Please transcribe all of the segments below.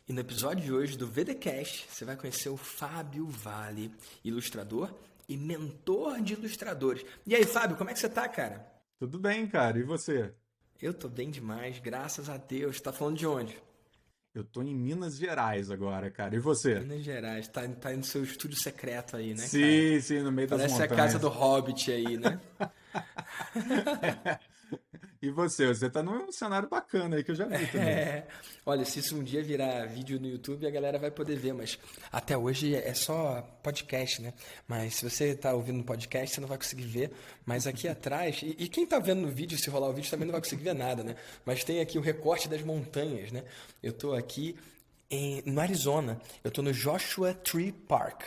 E no episódio de hoje do VDcast, você vai conhecer o Fábio Vale, ilustrador e mentor de ilustradores. E aí, Fábio, como é que você tá, cara? Tudo bem, cara. E você? Eu tô bem demais, graças a Deus. Tá falando de onde? Eu tô em Minas Gerais agora, cara. E você? Minas Gerais. Tá no seu estúdio secreto aí, né, cara? Sim, sim, no meio das Parece a casa do montanhas. Hobbit aí, né? E você? Você tá num cenário bacana aí que eu já vi também. É, olha, se isso um dia virar vídeo no YouTube, a galera vai poder ver, mas até hoje é só podcast, né? Mas se você tá ouvindo no podcast, você não vai conseguir ver. Mas aqui atrás, e quem tá vendo no vídeo, se rolar o vídeo, também não vai conseguir ver nada, né? Mas tem aqui o recorte das montanhas, né? Eu tô aqui no Arizona, eu tô no Joshua Tree Park.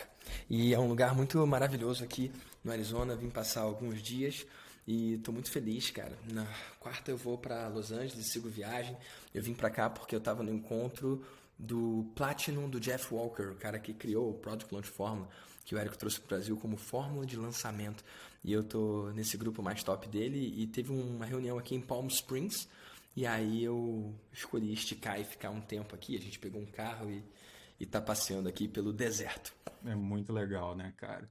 E é um lugar muito maravilhoso aqui no Arizona. Vim passar alguns dias e tô muito feliz, cara. Na quarta eu vou para Los Angeles, sigo viagem. Eu vim para cá porque eu tava no encontro do Platinum do Jeff Walker, o cara que criou o Product Launch Formula, que o Érico trouxe para o Brasil como fórmula de lançamento. E eu tô nesse grupo mais top dele e teve uma reunião aqui em Palm Springs. E aí eu escolhi esticar e ficar um tempo aqui. A gente pegou um carro e tá passeando aqui pelo deserto. É muito legal, né, cara?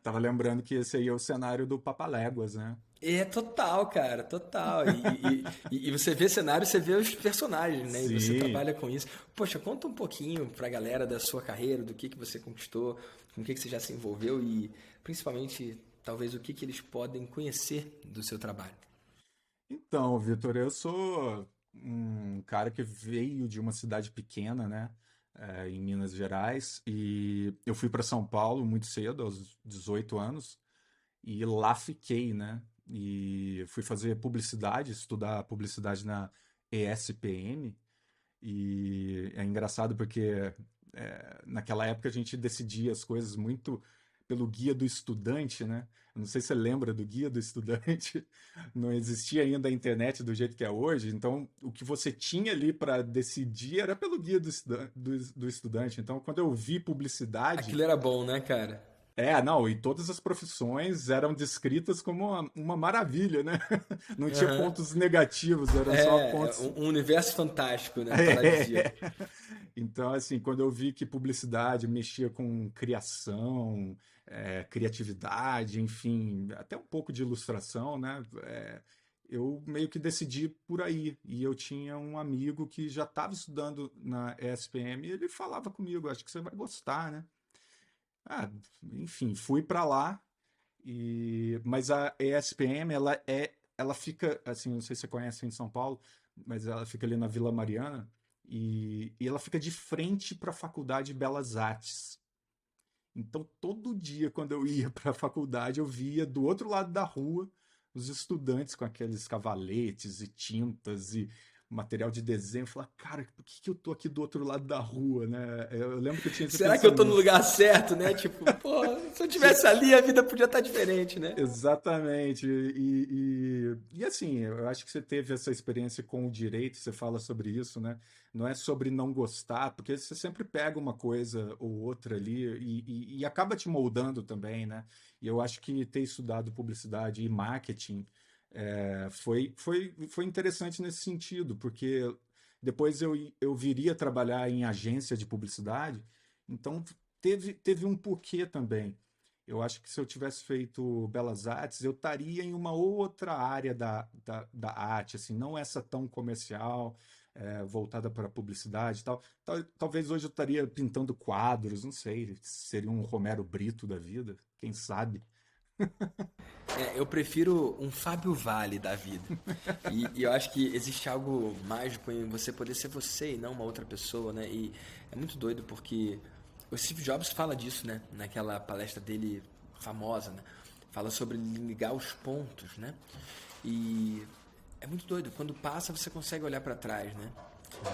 Tava lembrando que esse aí é o cenário do Papaléguas, né? É total, cara, total. E você vê cenário, você vê os personagens, né? E você Sim. trabalha com isso. Poxa, conta um pouquinho pra galera da sua carreira, do que você conquistou, com o que você já se envolveu e principalmente, talvez, o que eles podem conhecer do seu trabalho. Então, Vitor, eu sou um cara que veio de uma cidade pequena, né, em Minas Gerais, e eu fui para São Paulo muito cedo, aos 18 anos, e lá fiquei, né? E fui fazer publicidade, estudar publicidade na ESPM. E é engraçado porque naquela época a gente decidia as coisas muito pelo guia do estudante, né? Eu não sei se você lembra do guia do estudante. Não existia ainda a internet do jeito que é hoje, então o que você tinha ali para decidir era pelo guia do estudante. Então, quando eu vi publicidade, Aquilo era bom, né, cara? não, e todas as profissões eram descritas como uma maravilha, né? Não tinha Aham. pontos negativos, eram só É pontos. um universo fantástico, né? Paradisíaco. É. Então, assim, quando eu vi que publicidade mexia com criação, criatividade, enfim, até um pouco de ilustração, né? Eu meio que decidi por aí. E eu tinha um amigo que já estava estudando na ESPM e ele falava comigo, acho que você vai gostar, né? Ah, enfim, fui para lá mas a ESPM ela fica assim, não sei se você conhece em São Paulo, mas ela fica ali na Vila Mariana e ela fica de frente para a Faculdade de Belas Artes. Então todo dia quando eu ia para a faculdade eu via do outro lado da rua os estudantes com aqueles cavaletes e tintas e material de desenho. Eu falava, cara, por que eu tô aqui do outro lado da rua, né? Eu lembro que eu tinha esse Será que eu tô no pensamento. lugar certo, né? Tipo, pô, se eu tivesse ali, a vida podia estar diferente, né? Exatamente. E assim, eu acho que você teve essa experiência com o direito, você fala sobre isso, né? Não é sobre não gostar, porque você sempre pega uma coisa ou outra ali e acaba te moldando também, né? E eu acho que ter estudado publicidade e marketing foi interessante nesse sentido, porque depois eu viria trabalhar em agência de publicidade, então teve um porquê também. Eu acho que se eu tivesse feito Belas Artes, eu estaria em uma outra área da arte, assim, não essa tão comercial, voltada para publicidade e tal. Talvez hoje eu estaria pintando quadros, não sei, seria um Romero Brito da vida, quem sabe? É, eu prefiro um Fábio Vale da vida. E eu acho que existe algo mágico em você poder ser você e não uma outra pessoa, né? E é muito doido porque o Steve Jobs fala disso, né? Naquela palestra dele famosa, né? Fala sobre ligar os pontos, né? E é muito doido. Quando passa, você consegue olhar pra trás, né?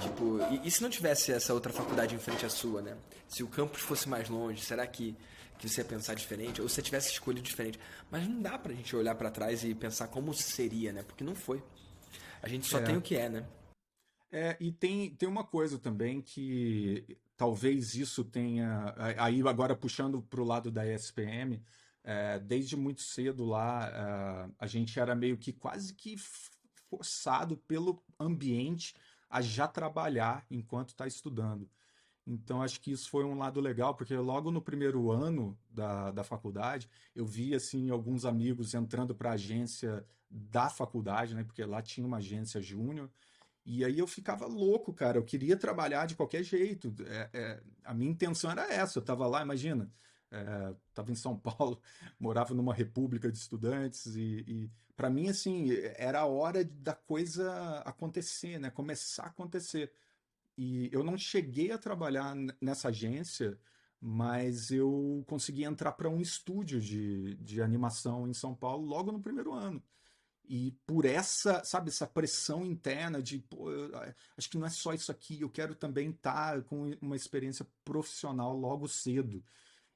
Tipo, e se não tivesse essa outra faculdade em frente à sua, né? Se o campus fosse mais longe, será que você ia pensar diferente? Ou se você tivesse escolhido diferente? Mas não dá pra gente olhar pra trás e pensar como seria, né? Porque não foi. A gente só tem É, o que é, né? e tem uma coisa também que talvez isso tenha. Aí agora puxando para o lado da ESPM, desde muito cedo lá, a gente era meio que quase que forçado pelo ambiente a já trabalhar enquanto está estudando. Então, acho que isso foi um lado legal, porque logo no primeiro ano da faculdade, eu vi, assim, alguns amigos entrando para a agência da faculdade, né? Porque lá tinha uma agência júnior, e aí eu ficava louco, cara. Eu queria trabalhar de qualquer jeito. A minha intenção era essa. Eu estava lá, imagina, estava em São Paulo, morava numa república de estudantes, e para mim, assim, era a hora da coisa acontecer, né? Começar a acontecer. E eu não cheguei a trabalhar nessa agência, mas eu consegui entrar para um estúdio de animação em São Paulo logo no primeiro ano. E por essa, sabe, essa pressão interna de, pô, acho que não é só isso aqui, eu quero também estar com uma experiência profissional logo cedo.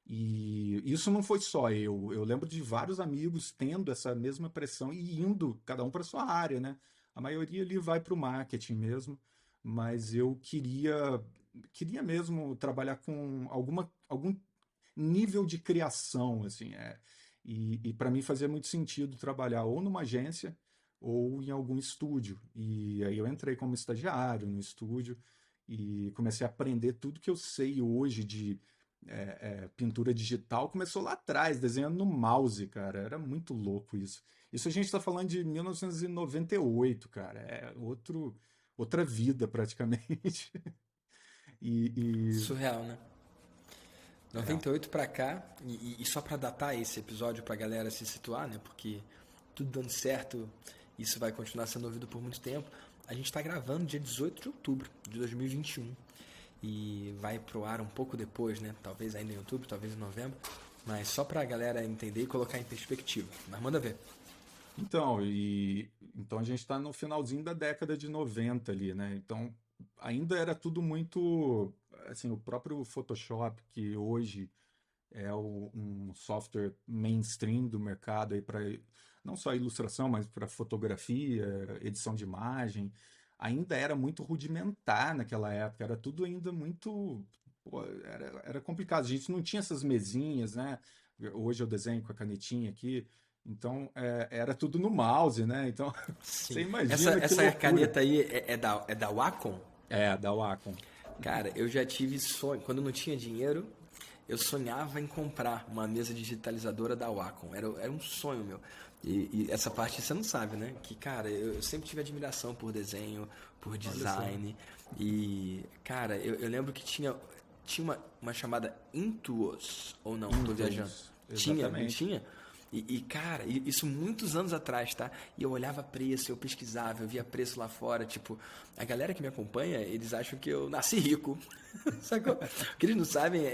E isso não foi só eu. Eu lembro de vários amigos tendo essa mesma pressão e indo, cada um para sua área, né? A maioria ali vai para o marketing mesmo, mas eu queria mesmo trabalhar com algum nível de criação, assim, e para mim fazia muito sentido trabalhar ou numa agência ou em algum estúdio. E aí eu entrei como estagiário no estúdio e comecei a aprender tudo que eu sei hoje de pintura digital. Começou lá atrás, desenhando no mouse, cara. Era muito louco isso. Isso a gente está falando de 1998, cara. Outra vida praticamente. E Surreal, né? é, 98 pra cá, e só pra datar esse episódio pra galera se situar, né? Porque tudo dando certo, isso vai continuar sendo ouvido por muito tempo. A gente tá gravando dia 18 de outubro de 2021 e vai pro ar um pouco depois, né? Talvez ainda em outubro, talvez em novembro, mas só pra galera entender e colocar em perspectiva. Mas manda ver. então a gente está no finalzinho da década de 90 ali, né? Então ainda era tudo muito assim, o próprio Photoshop, que hoje um software mainstream do mercado aí para não só ilustração, mas para fotografia, edição de imagem, ainda era muito rudimentar naquela época, era tudo ainda muito, pô, era complicado. A gente não tinha essas mesinhas, né? Hoje eu desenho com a canetinha aqui, então era tudo no mouse, né? Então você Sim. imagina que Essa loucura. caneta aí é da Wacom? Da Wacom. Cara, eu já tive sonho. Quando eu não tinha dinheiro, eu sonhava em comprar uma mesa digitalizadora da Wacom. Era um sonho meu. E essa parte você não sabe, né? Que, cara, eu sempre tive admiração por desenho, por Olha só. design. E, cara, eu lembro que tinha uma chamada Intuos, ou não? Tô viajando. Intuos, Tinha, não exatamente. tinha? Cara, isso muitos anos atrás, tá? E eu olhava preço, eu pesquisava, eu via preço lá fora. Tipo, a galera que me acompanha, eles acham que eu nasci rico. Sacou? O que eles não sabem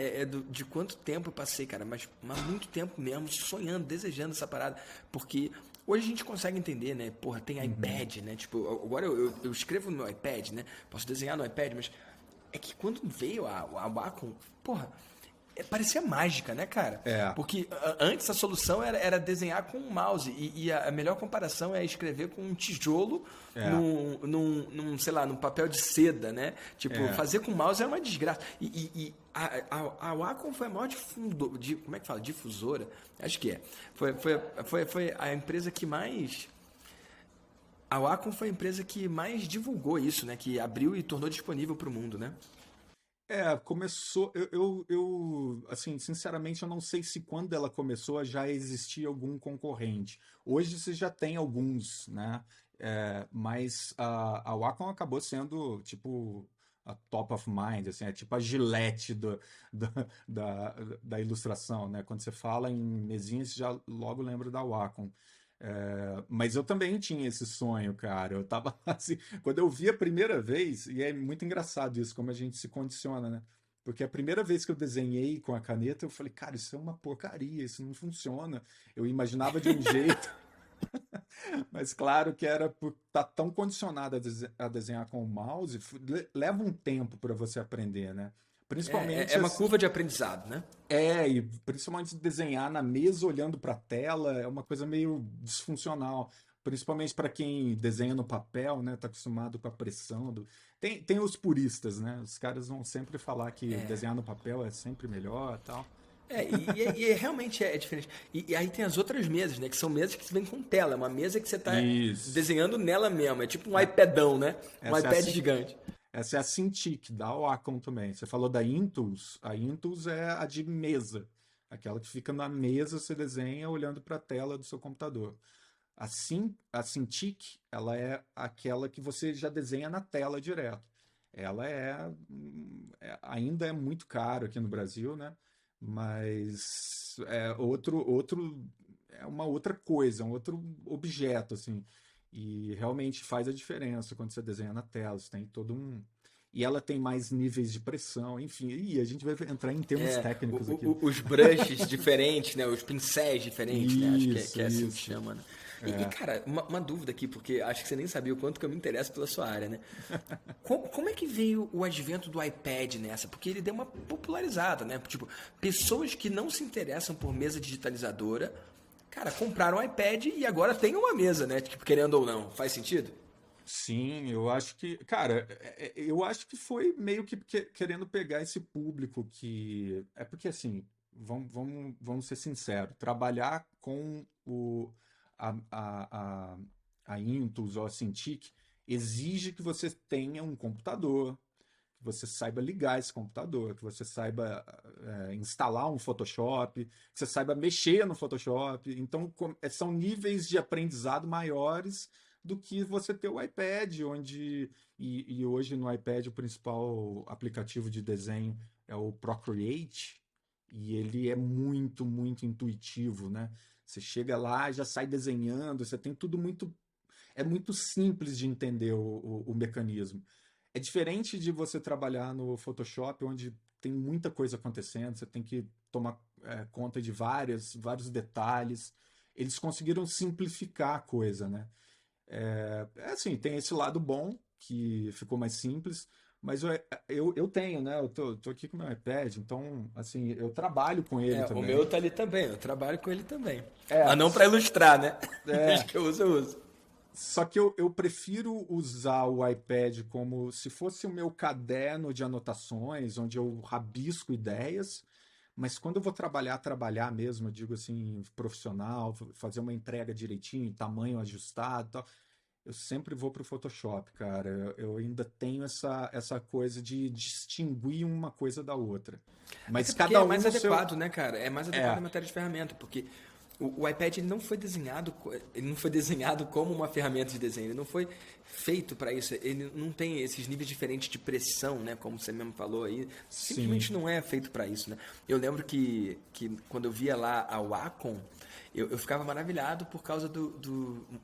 de quanto tempo eu passei, cara. Mas muito tempo mesmo, sonhando, desejando essa parada. Porque hoje a gente consegue entender, né? Porra, tem Uhum. iPad, né? Tipo, agora eu escrevo no meu iPad, né? Posso desenhar no iPad, mas é que quando veio a Wacom, porra, parecia mágica, né, cara? É, Porque antes a solução era desenhar com um mouse e a melhor comparação é escrever com um tijolo é, sei lá, num papel de seda, né? Tipo, é. fazer com mouse é uma desgraça. A Wacom foi a maior como é que fala? Difusora? Acho que é. Foi a empresa que mais... A Wacom foi a empresa que mais divulgou isso, né? Que abriu e tornou disponível para o mundo, né? Começou. Assim, sinceramente, eu não sei se quando ela começou já existia algum concorrente. Hoje você já tem alguns, né? Mas a Wacom acabou sendo, tipo, a top of mind, assim, é tipo a Gillette da, da, da ilustração, né? Quando você fala em mesinhas, você já logo lembra da Wacom. Mas eu também tinha esse sonho, cara. Eu tava assim, quando eu vi a primeira vez, e é muito engraçado isso, como a gente se condiciona, né? Porque a primeira vez que eu desenhei com a caneta, eu falei, cara, isso é uma porcaria, isso não funciona. Eu imaginava de um jeito, mas claro que era por estar tão condicionado a desenhar com o mouse, leva um tempo para você aprender, né? É Principalmente uma curva de aprendizado, né? e principalmente desenhar na mesa olhando para a tela é uma coisa meio disfuncional, principalmente para quem desenha no papel, né? Tá acostumado com a pressão do... Tem os puristas, né? Os caras vão sempre falar que desenhar no papel é sempre melhor, tal. Realmente é diferente. E aí tem as outras mesas, né? Que são mesas que vêm com tela. É uma mesa que você tá Isso. desenhando nela mesmo. É tipo um iPadão, né? Um Essa é a, iPad Cin- gigante. essa é a Cintiq, da Wacom também. Você falou da Intuos. A Intuos é a de mesa. Aquela que fica na mesa, você desenha olhando para a tela do seu computador. A Cintiq, ela é aquela que você já desenha na tela direto. Ela ainda é muito caro aqui no Brasil, né? Mas é uma outra coisa, um outro objeto, assim. E realmente faz a diferença quando você desenha na tela. Você tem todo um. E ela tem mais níveis de pressão, enfim. E a gente vai entrar em termos técnicos aqui. Os brushes diferentes, né? Os pincéis diferentes, né? Acho que Isso, é assim que isso. chama, né? Cara, uma dúvida aqui, porque acho que você nem sabia o quanto que eu me interesso pela sua área, né? Como é que veio o advento do iPad nessa? Porque ele deu uma popularizada, né? Tipo, pessoas que não se interessam por mesa digitalizadora, cara, compraram um iPad e agora tem uma mesa, né? Tipo, querendo ou não. Faz sentido? Sim, eu acho que, cara, eu acho que foi meio que querendo pegar esse público que. É porque, assim, vamos ser sinceros, trabalhar com a, a, a, a Intuos ou a Cintiq exige que você tenha um computador, que você saiba ligar esse computador, que você saiba instalar um Photoshop, que você saiba mexer no Photoshop. Então, são níveis de aprendizado maiores do que você ter o iPad, onde. E hoje no iPad o principal aplicativo de desenho é o Procreate, e ele é muito, muito intuitivo, né? Você chega lá, já sai desenhando, você tem tudo muito. É muito simples de entender o mecanismo. É diferente de você trabalhar no Photoshop, onde tem muita coisa acontecendo, você tem que tomar conta de vários detalhes. Eles conseguiram simplificar a coisa, né? Assim, tem esse lado bom, que ficou mais simples, mas eu tenho, né? Eu tô aqui com o meu iPad, então, assim, eu trabalho com ele O meu também. tá ali também, eu trabalho com ele também. Mas É, não para ilustrar, né? Mas é, que eu uso. Só que eu prefiro usar o iPad como se fosse o meu caderno de anotações, onde eu rabisco ideias, mas quando eu vou trabalhar mesmo, eu digo assim, profissional, fazer uma entrega direitinho, tamanho ajustado, e tal, eu sempre vou para o Photoshop, cara. Eu ainda tenho essa coisa de distinguir uma coisa da outra. Até Mas porque cada é um mais no seu. adequado, né, cara? É mais adequado É, a matéria de ferramenta, porque o iPad ele não foi desenhado como uma ferramenta de desenho, ele não foi feito para isso, ele não tem esses níveis diferentes de pressão, né, como você mesmo falou aí, sim. simplesmente não é feito para isso, né? Eu lembro que quando eu via lá a Wacom, eu ficava maravilhado por causa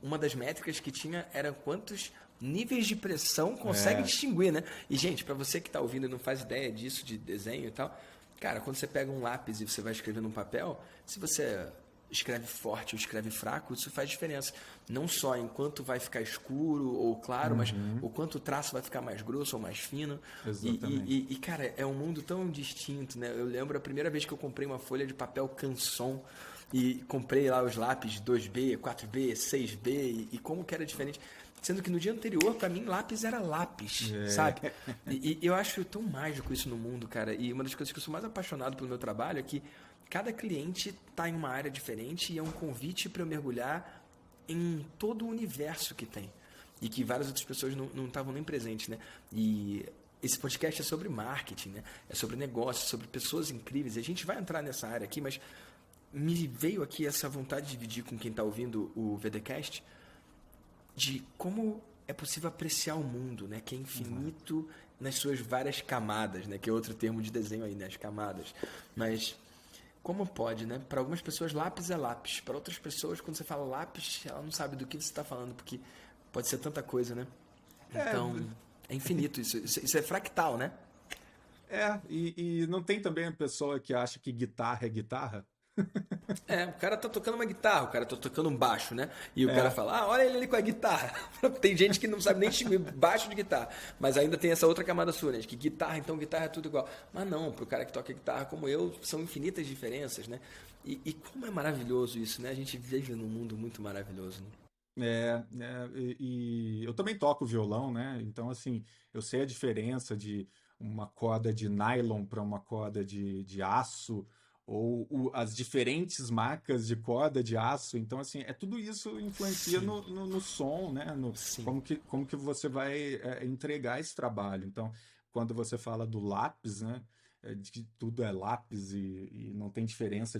uma das métricas que tinha era quantos níveis de pressão consegue É, distinguir, né? E, gente, para você que está ouvindo e não faz ideia disso, de desenho e tal, cara, quando você pega um lápis e você vai escrever num papel, se você escreve forte ou escreve fraco, isso faz diferença. Não só em quanto vai ficar escuro ou claro, mas uhum, o quanto o traço vai ficar mais grosso ou mais fino. exatamente. Cara, é um mundo tão distinto, né? Eu lembro a primeira vez que eu comprei uma folha de papel Canson e comprei lá os lápis 2B, 4B, 6B e como que era diferente. Sendo que no dia anterior, para mim, lápis era lápis, sabe? É, E eu acho tão mágico isso no mundo, cara. E uma das coisas que eu sou mais apaixonado pelo meu trabalho é que cada cliente está em uma área diferente e é um convite para eu mergulhar em todo o universo que tem. E que várias outras pessoas não estavam nem presentes, né? E esse podcast é sobre marketing, né? É sobre negócio, sobre pessoas incríveis. E a gente vai entrar nessa área aqui, mas me veio aqui essa vontade de dividir com quem está ouvindo o VDcast de como é possível apreciar o mundo, né? Que é infinito nas suas várias camadas, né? Que é outro termo de desenho aí, né? As camadas. Mas como pode, né? Para algumas pessoas lápis é lápis. Para outras pessoas, quando você fala lápis, ela não sabe do que você está falando, porque pode ser tanta coisa, né? é, Então, é infinito isso. Isso é fractal, né? e não tem também a pessoa que acha que guitarra é guitarra? O cara tá tocando uma guitarra, o cara tá tocando um baixo, né? E o cara É, fala, olha ele ali com a guitarra. Tem gente que não sabe nem distinguir baixo de guitarra, mas ainda tem essa outra camada sua, né? De que guitarra, então guitarra é tudo igual. Mas não, pro cara que toca guitarra como eu, são infinitas diferenças, né? E como é maravilhoso isso, né? A gente vive num mundo muito maravilhoso, né? e eu também toco violão, né? Então, assim, eu sei a diferença de uma corda de nylon para uma corda de aço, ou as diferentes marcas de corda de aço. Então, assim, tudo isso influencia Sim, no som, né? sim. Como que você vai entregar esse trabalho. Então, quando você fala do lápis, né? De que tudo é lápis e não tem diferença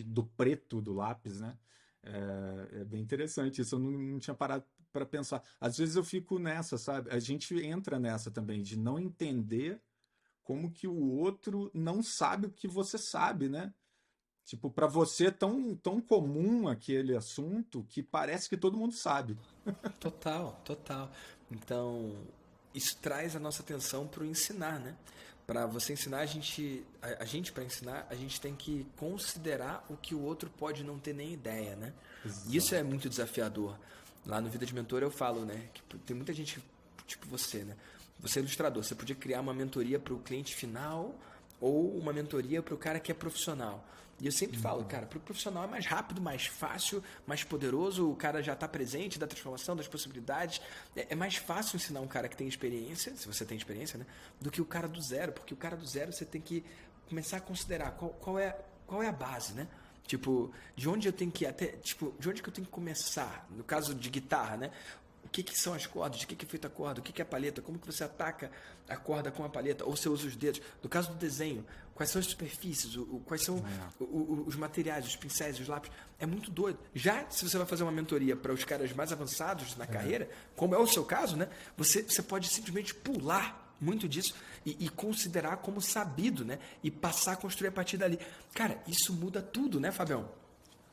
do preto do lápis, né? É bem interessante isso. Eu não tinha parado para pensar. Às vezes eu fico nessa, sabe? A gente entra nessa também, de não entender como que o outro não sabe o que você sabe, né? Tipo, para você é tão comum aquele assunto que parece que todo mundo sabe. Total, total. Então, isso traz a nossa atenção para o ensinar, né? Para você ensinar, a gente para ensinar, a gente tem que considerar o que o outro pode não ter nem ideia, né? E isso é Exato. muito desafiador. Lá no Vida de Mentor eu falo, né, que tem muita gente tipo você, né? Você é ilustrador, você podia criar uma mentoria para o cliente final ou uma mentoria para o cara que é profissional. E eu sempre falo, Uhum. cara, para o profissional é mais rápido, mais fácil, mais poderoso, o cara já está presente da transformação, das possibilidades. É mais fácil ensinar um cara que tem experiência, se você tem experiência, né? Do que o cara do zero, porque o cara do zero você tem que começar a considerar qual é a base, né? Tipo, de onde eu tenho que ir até, tipo, de onde que eu tenho que começar? No caso de guitarra, né? O que são as cordas, de que é feita a corda, o que é a palheta, como que você ataca a corda com a palheta, ou você usa os dedos. No caso do desenho, quais são as superfícies, quais são É. os materiais, os pincéis, os lápis. É muito doido. Já se você vai fazer uma mentoria para os caras mais avançados na É. carreira, como é o seu caso, né? Você pode simplesmente pular muito disso e considerar como sabido, né? E passar a construir a partir dali. Cara, isso muda tudo, né, Fabião?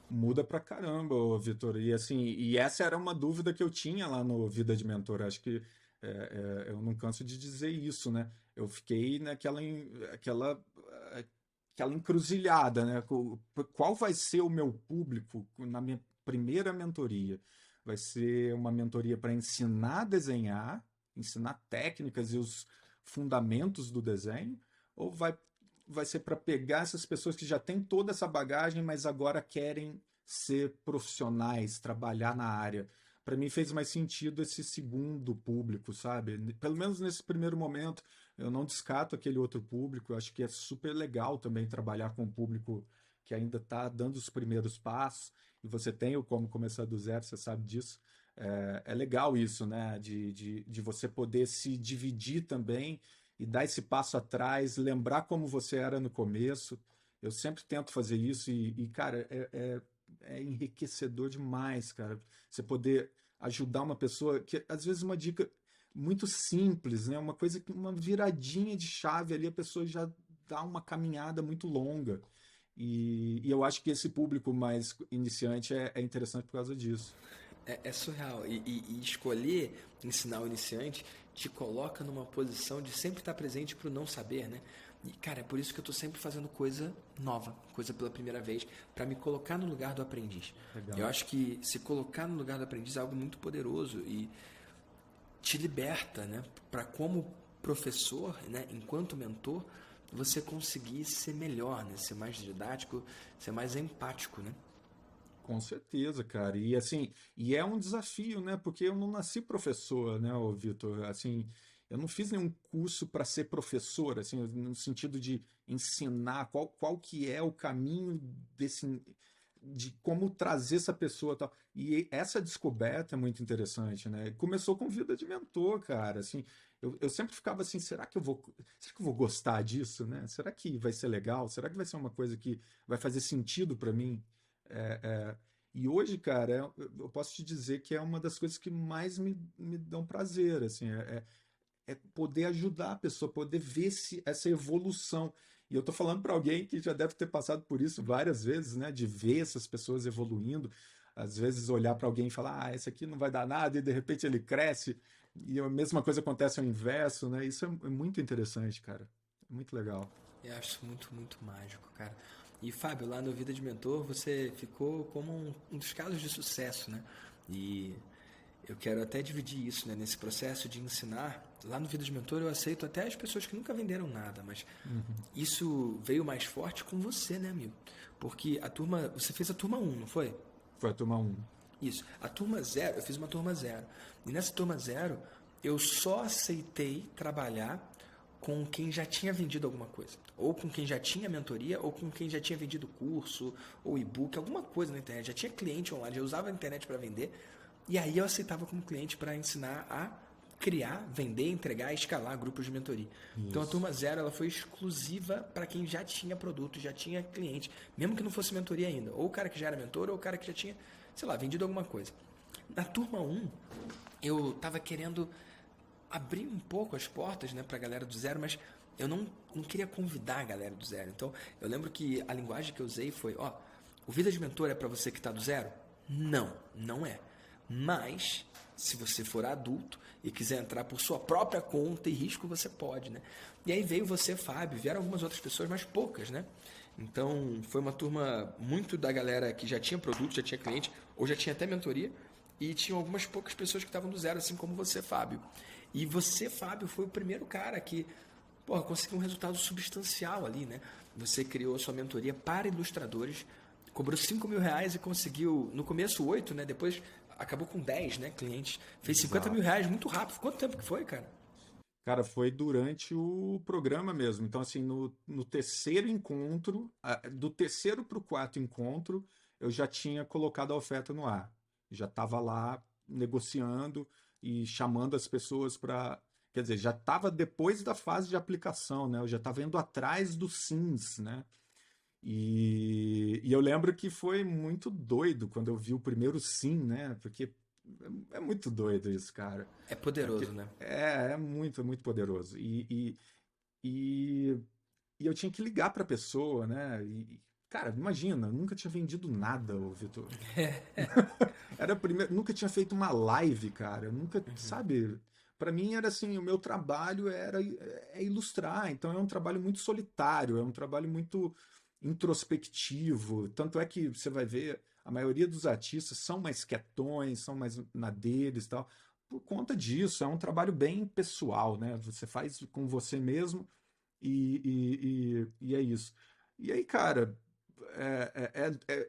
Muda pra caramba, ô, Vitor. E assim, e essa era uma dúvida que eu tinha lá no Vida de Mentor. Acho que eu não canso de dizer isso, né? Eu fiquei aquela encruzilhada, né? Qual vai ser o meu público na minha primeira mentoria? Vai ser uma mentoria para ensinar a desenhar, ensinar técnicas e os fundamentos do desenho, ou vai ser para pegar essas pessoas que já têm toda essa bagagem, mas agora querem ser profissionais, trabalhar na área? Para mim fez mais sentido esse segundo público, sabe? Pelo menos nesse primeiro momento, eu não descarto aquele outro público. Eu acho que é super legal também trabalhar com um público que ainda está dando os primeiros passos. E você tem o como começar do zero, você sabe disso. É legal isso, né? De você poder se dividir também e dar esse passo atrás, lembrar como você era no começo. Eu sempre tento fazer isso cara, é enriquecedor demais, cara. Você poder ajudar uma pessoa que, às vezes, uma dica muito simples, né? Uma coisa que uma viradinha de chave ali, a pessoa já dá uma caminhada muito longa. E eu acho que esse público mais iniciante é interessante por causa disso. É surreal. E escolher ensinar o iniciante te coloca numa posição de sempre estar presente para o não saber, né? E, cara, é por isso que eu estou sempre fazendo coisa nova, coisa pela primeira vez, para me colocar no lugar do aprendiz. Eu Legal. acho que se colocar no lugar do aprendiz é algo muito poderoso e te liberta, né? Para como professor, né? Enquanto mentor, você conseguir ser melhor, né? Ser mais didático, ser mais empático, né? Com certeza, cara. E assim, e é um desafio, né? Porque eu não nasci professor, né, ô Vitor? Assim, eu não fiz nenhum curso para ser professor, assim, no sentido de ensinar qual que é o caminho desse, de como trazer essa pessoa e tal. E essa descoberta é muito interessante, né? Começou com vida de mentor, cara. Assim, eu sempre ficava assim, será que eu vou gostar disso, né? Será que vai ser legal? Será que vai ser uma coisa que vai fazer sentido para mim? É, é, e hoje, cara, eu posso te dizer que é uma das coisas que mais me dão prazer, assim, é poder ajudar a pessoa, poder ver essa evolução. E eu tô falando para alguém que já deve ter passado por isso várias vezes, né, de ver essas pessoas evoluindo, às vezes olhar para alguém e falar, esse aqui não vai dar nada, e de repente ele cresce, e a mesma coisa acontece ao inverso, né? Isso é muito interessante, cara. É muito legal. Eu acho isso muito, muito mágico, cara. E Fábio, lá no Vida de Mentor, você ficou como um dos casos de sucesso, né? E eu quero até dividir isso, né? Nesse processo de ensinar. Lá no Vida de Mentor eu aceito até as pessoas que nunca venderam nada, mas Uhum. isso veio mais forte com você, né, amigo? Porque a turma, você fez a turma um, não foi? Foi a turma 1. Isso. A turma zero, eu fiz uma turma zero. E nessa turma zero, eu só aceitei trabalhar com quem já tinha vendido alguma coisa. Ou com quem já tinha mentoria, ou com quem já tinha vendido curso, ou e-book, alguma coisa na internet. Já tinha cliente online, já usava a internet para vender. E aí eu aceitava como cliente para ensinar a criar, vender, entregar e escalar grupos de mentoria. Isso. Então a turma 0 ela foi exclusiva para quem já tinha produto, já tinha cliente, mesmo que não fosse mentoria ainda. Ou o cara que já era mentor, ou o cara que já tinha, sei lá, vendido alguma coisa. Na turma 1, eu estava querendo abrir um pouco as portas, né, para a galera do 0, mas eu não queria convidar a galera do 0. Então eu lembro que a linguagem que eu usei foi, o Vida de Mentor é para você que está do 0? Não é. Mas, se você for adulto e quiser entrar por sua própria conta e risco, você pode, né? E aí veio você, Fábio, vieram algumas outras pessoas, mas poucas, né? Então, foi uma turma muito da galera que já tinha produto, já tinha cliente, ou já tinha até mentoria, e tinham algumas poucas pessoas que estavam do 0, assim como você, Fábio. E você, Fábio, foi o primeiro cara que conseguiu um resultado substancial ali, né? Você criou a sua mentoria para ilustradores, cobrou R$5.000 e conseguiu, no começo 8, né? Depois acabou com 10, né, clientes. Fez R$50.000 muito rápido. Quanto tempo que foi, cara? Cara, foi durante o programa mesmo. Então, assim, no terceiro encontro, do terceiro para o quarto encontro, eu já tinha colocado a oferta no ar. Já estava lá negociando e chamando as pessoas para... Quer dizer, já estava depois da fase de aplicação, né? Eu já estava indo atrás dos sims, né? E eu lembro que foi muito doido quando eu vi o primeiro sim, né? Porque é muito doido isso, cara. É poderoso, né? É muito poderoso. E, e eu tinha que ligar pra pessoa, né? Cara, imagina, eu nunca tinha vendido nada, ô Vitor. Era a primeira, nunca tinha feito uma live, cara. Eu nunca, sabe? Pra mim era assim, o meu trabalho é ilustrar. Então é um trabalho muito solitário, é um trabalho muito introspectivo. Tanto é que você vai ver, a maioria dos artistas são mais quietões, são mais na deles e tal. Por conta disso, é um trabalho bem pessoal, né? Você faz com você mesmo e é isso. E aí, cara,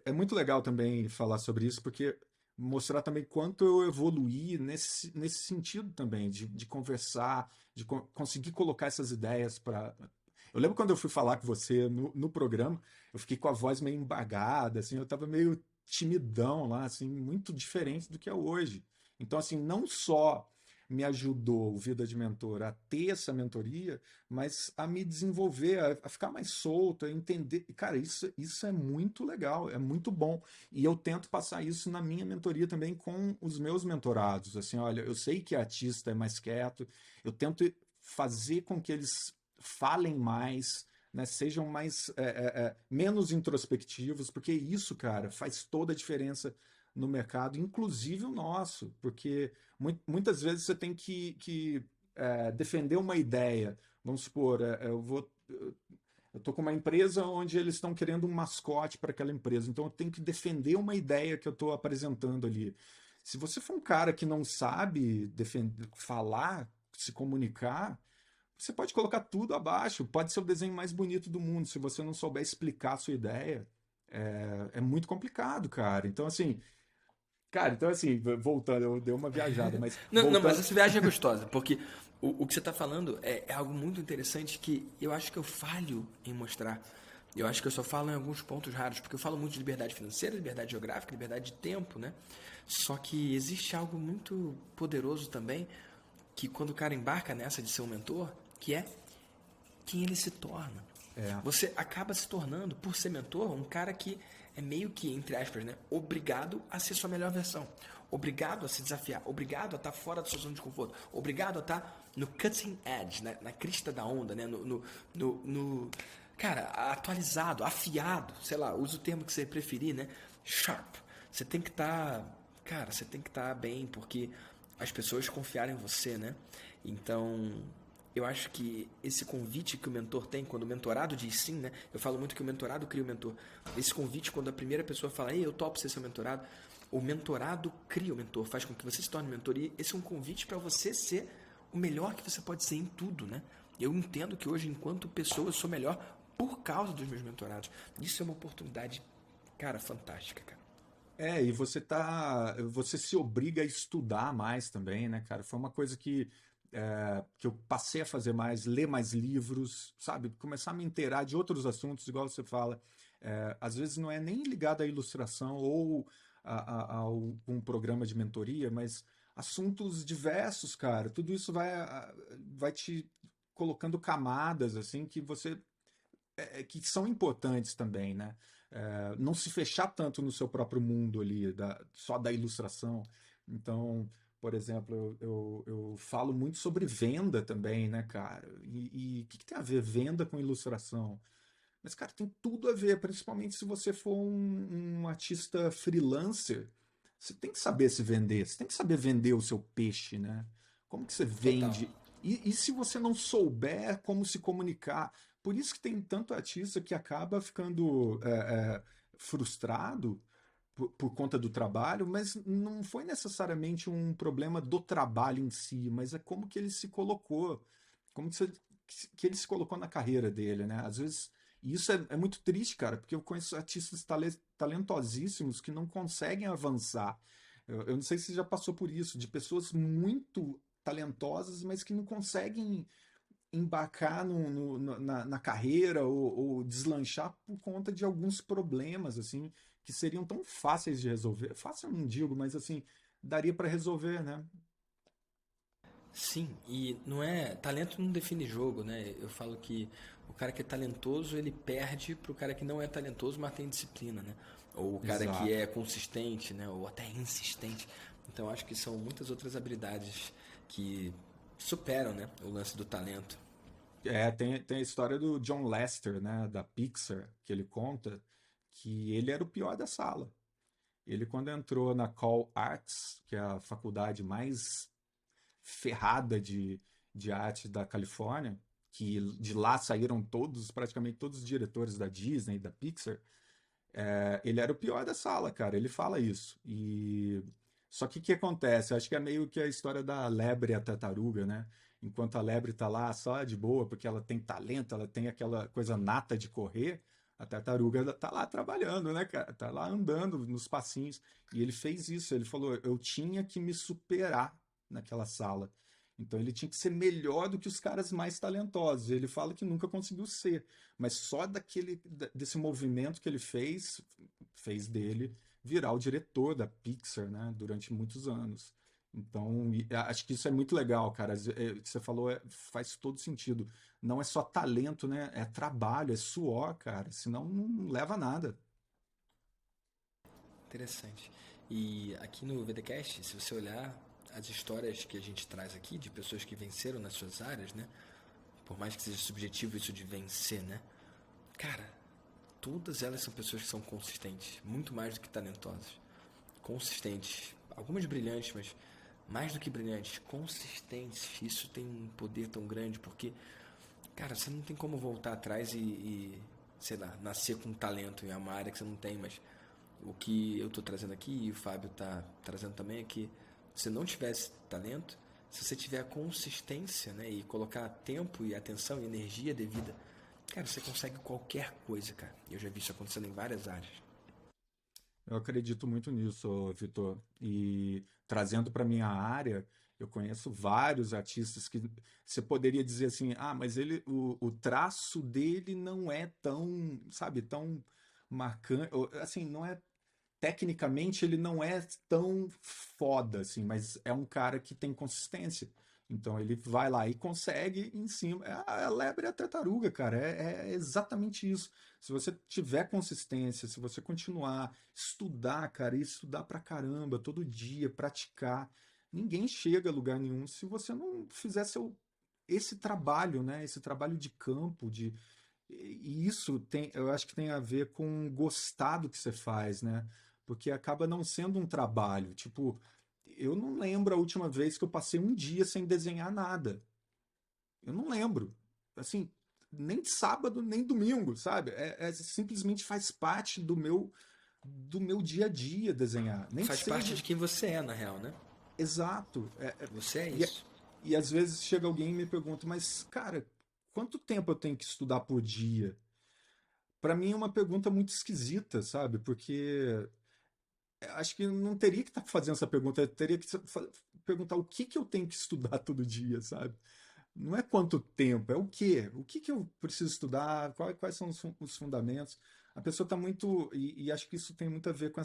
é muito legal também falar sobre isso, porque mostrar também quanto eu evoluí nesse sentido também, de conversar, de conseguir colocar essas ideias para. Eu lembro quando eu fui falar com você no programa, eu fiquei com a voz meio embargada, assim, eu estava meio timidão lá, assim, muito diferente do que é hoje. Então, assim, não só me ajudou o Vida de Mentor a ter essa mentoria, mas a me desenvolver, a ficar mais solto, a entender. Cara, isso é muito legal, é muito bom. E eu tento passar isso na minha mentoria também com os meus mentorados. Assim, olha, eu sei que artista é mais quieto, eu tento fazer com que eles falem mais, né, sejam mais menos introspectivos, porque isso, cara, faz toda a diferença no mercado, inclusive o nosso, porque muitas vezes você tem que defender uma ideia. Vamos supor, eu estou com uma empresa onde eles estão querendo um mascote para aquela empresa, então eu tenho que defender uma ideia que eu estou apresentando ali. Se você for um cara que não sabe falar, se comunicar, você pode colocar tudo abaixo. Pode ser o desenho mais bonito do mundo. Se você não souber explicar a sua ideia, é muito complicado, cara. Então, assim, voltando, eu dei uma viajada, mas Não, mas voltando. essa viagem é gostosa, porque o que você está falando é algo muito interessante que eu acho que eu falho em mostrar. Eu acho que eu só falo em alguns pontos raros, porque eu falo muito de liberdade financeira, liberdade geográfica, liberdade de tempo, né? Só que existe algo muito poderoso também, que quando o cara embarca nessa de ser um mentor, que é quem ele se torna. É, Você acaba se tornando, por ser mentor, um cara que é meio que, entre aspas, né, obrigado a ser sua melhor versão. Obrigado a se desafiar. Obrigado a estar fora da sua zona de conforto. Obrigado a estar no cutting edge, né, na crista da onda, né, cara, atualizado, afiado, sei lá, usa o termo que você preferir, né? Sharp. Você tem que estar, cara, você tem que estar bem, porque as pessoas confiaram em você, né? Então, eu acho que esse convite que o mentor tem, quando o mentorado diz sim, né? Eu falo muito que o mentorado cria o mentor. Esse convite, quando a primeira pessoa fala, ei, eu topo ser seu mentorado, o mentorado cria o mentor, faz com que você se torne mentor. E esse é um convite para você ser o melhor que você pode ser em tudo, né? Eu entendo que hoje, enquanto pessoa, eu sou melhor por causa dos meus mentorados. Isso é uma oportunidade, cara, fantástica, cara. e você se obriga a estudar mais também, né, cara? Foi uma coisa que que eu passei a fazer mais, ler mais livros, sabe? Começar a me inteirar de outros assuntos, igual você fala. Às vezes não é nem ligado à ilustração ou a um programa de mentoria, mas assuntos diversos, cara. Tudo isso vai te colocando camadas, assim, que são importantes também, né? Não se fechar tanto no seu próprio mundo ali, só da ilustração. Então, por exemplo, eu falo muito sobre venda também, né, cara? E o que tem a ver venda com ilustração? Mas, cara, tem tudo a ver, principalmente se você for um artista freelancer. Você tem que saber se vender, você tem que saber vender o seu peixe, né? Como que você Total. vende? E se você não souber como se comunicar? Por isso que tem tanto artista que acaba ficando frustrado por conta do trabalho, mas não foi necessariamente um problema do trabalho em si, mas é como que ele se colocou, que ele se colocou na carreira dele, né? Às vezes, e isso é muito triste, cara, porque eu conheço artistas talentosíssimos que não conseguem avançar. Eu não sei se você já passou por isso, de pessoas muito talentosas, mas que não conseguem embarcar na carreira ou deslanchar por conta de alguns problemas, assim, que seriam tão fáceis de resolver. Fácil eu não digo, mas assim, daria para resolver, né? Sim, e não é. Talento não define jogo, né? Eu falo que o cara que é talentoso ele perde pro cara que não é talentoso, mas tem disciplina, né? Ou o cara que Exato. é consistente, né? Ou até insistente. Então acho que são muitas outras habilidades que superam, né? O lance do talento. Tem a história do John Lester, né, da Pixar, que ele conta que ele era o pior da sala. Ele, quando entrou na Call Arts, que é a faculdade mais ferrada de arte da Califórnia, que de lá saíram praticamente todos os diretores da Disney e da Pixar, ele era o pior da sala, cara. Ele fala isso. Só que o que acontece? Eu acho que é meio que a história da lebre e a tartaruga, né? Enquanto a lebre tá lá só de boa, porque ela tem talento, ela tem aquela coisa nata de correr, a tartaruga tá lá trabalhando, né, cara? Tá lá andando nos passinhos. E ele fez isso, ele falou: eu tinha que me superar naquela sala. Então ele tinha que ser melhor do que os caras mais talentosos. Ele fala que nunca conseguiu ser, mas só desse movimento que ele fez dele virar o diretor da Pixar, né, durante muitos anos. Então, acho que isso é muito legal, cara. O que você falou faz todo sentido. Não é só talento, né? É trabalho, é suor, cara. Senão não leva a nada. Interessante. E aqui no VDcast, se você olhar as histórias que a gente traz aqui de pessoas que venceram nas suas áreas, né? Por mais que seja subjetivo isso de vencer, né? Cara, todas elas são pessoas que são consistentes, muito mais do que talentosas. Consistentes, algumas brilhantes, mas mais do que brilhantes, consistentes. Isso tem um poder tão grande porque, cara, você não tem como voltar atrás sei lá, nascer com talento em uma área que você não tem, mas o que eu estou trazendo aqui e o Fábio está trazendo também é que se não tivesse talento, se você tiver a consistência, né, e colocar tempo e atenção e energia devida, cara, você consegue qualquer coisa, cara. Eu já vi isso acontecendo em várias áreas. Eu acredito muito nisso, Vitor. E trazendo para minha área, eu conheço vários artistas que você poderia dizer assim, ah, mas o traço dele não é tão, sabe, tão marcante, assim, não é tecnicamente ele não é tão foda assim, mas é um cara que tem consistência. Então ele vai lá e consegue em cima. A lebre e a tartaruga, cara. É exatamente isso. Se você tiver consistência, se você continuar, estudar, cara, e estudar pra caramba, todo dia, praticar, ninguém chega a lugar nenhum se você não fizer esse trabalho, né? Esse trabalho de campo, e isso eu acho que tem a ver com gostar do que você faz, né? Porque acaba não sendo um trabalho. Tipo, eu não lembro a última vez que eu passei um dia sem desenhar nada. Eu não lembro. Assim, nem sábado, nem domingo, sabe? Simplesmente faz parte do meu dia a dia desenhar. Nem que Faz parte seja de quem você é, na real, né? exato. Você é E, isso. e às vezes chega alguém e me pergunta, mas, cara, quanto tempo eu tenho que estudar por dia? Para mim é uma pergunta muito esquisita, sabe? Porque acho que não teria que estar fazendo essa pergunta, eu teria que perguntar o que que eu tenho que estudar todo dia, sabe? Não é quanto tempo, é o quê? O que que eu preciso estudar? Quais são os fundamentos? A pessoa está muito. E acho que isso tem muito a ver com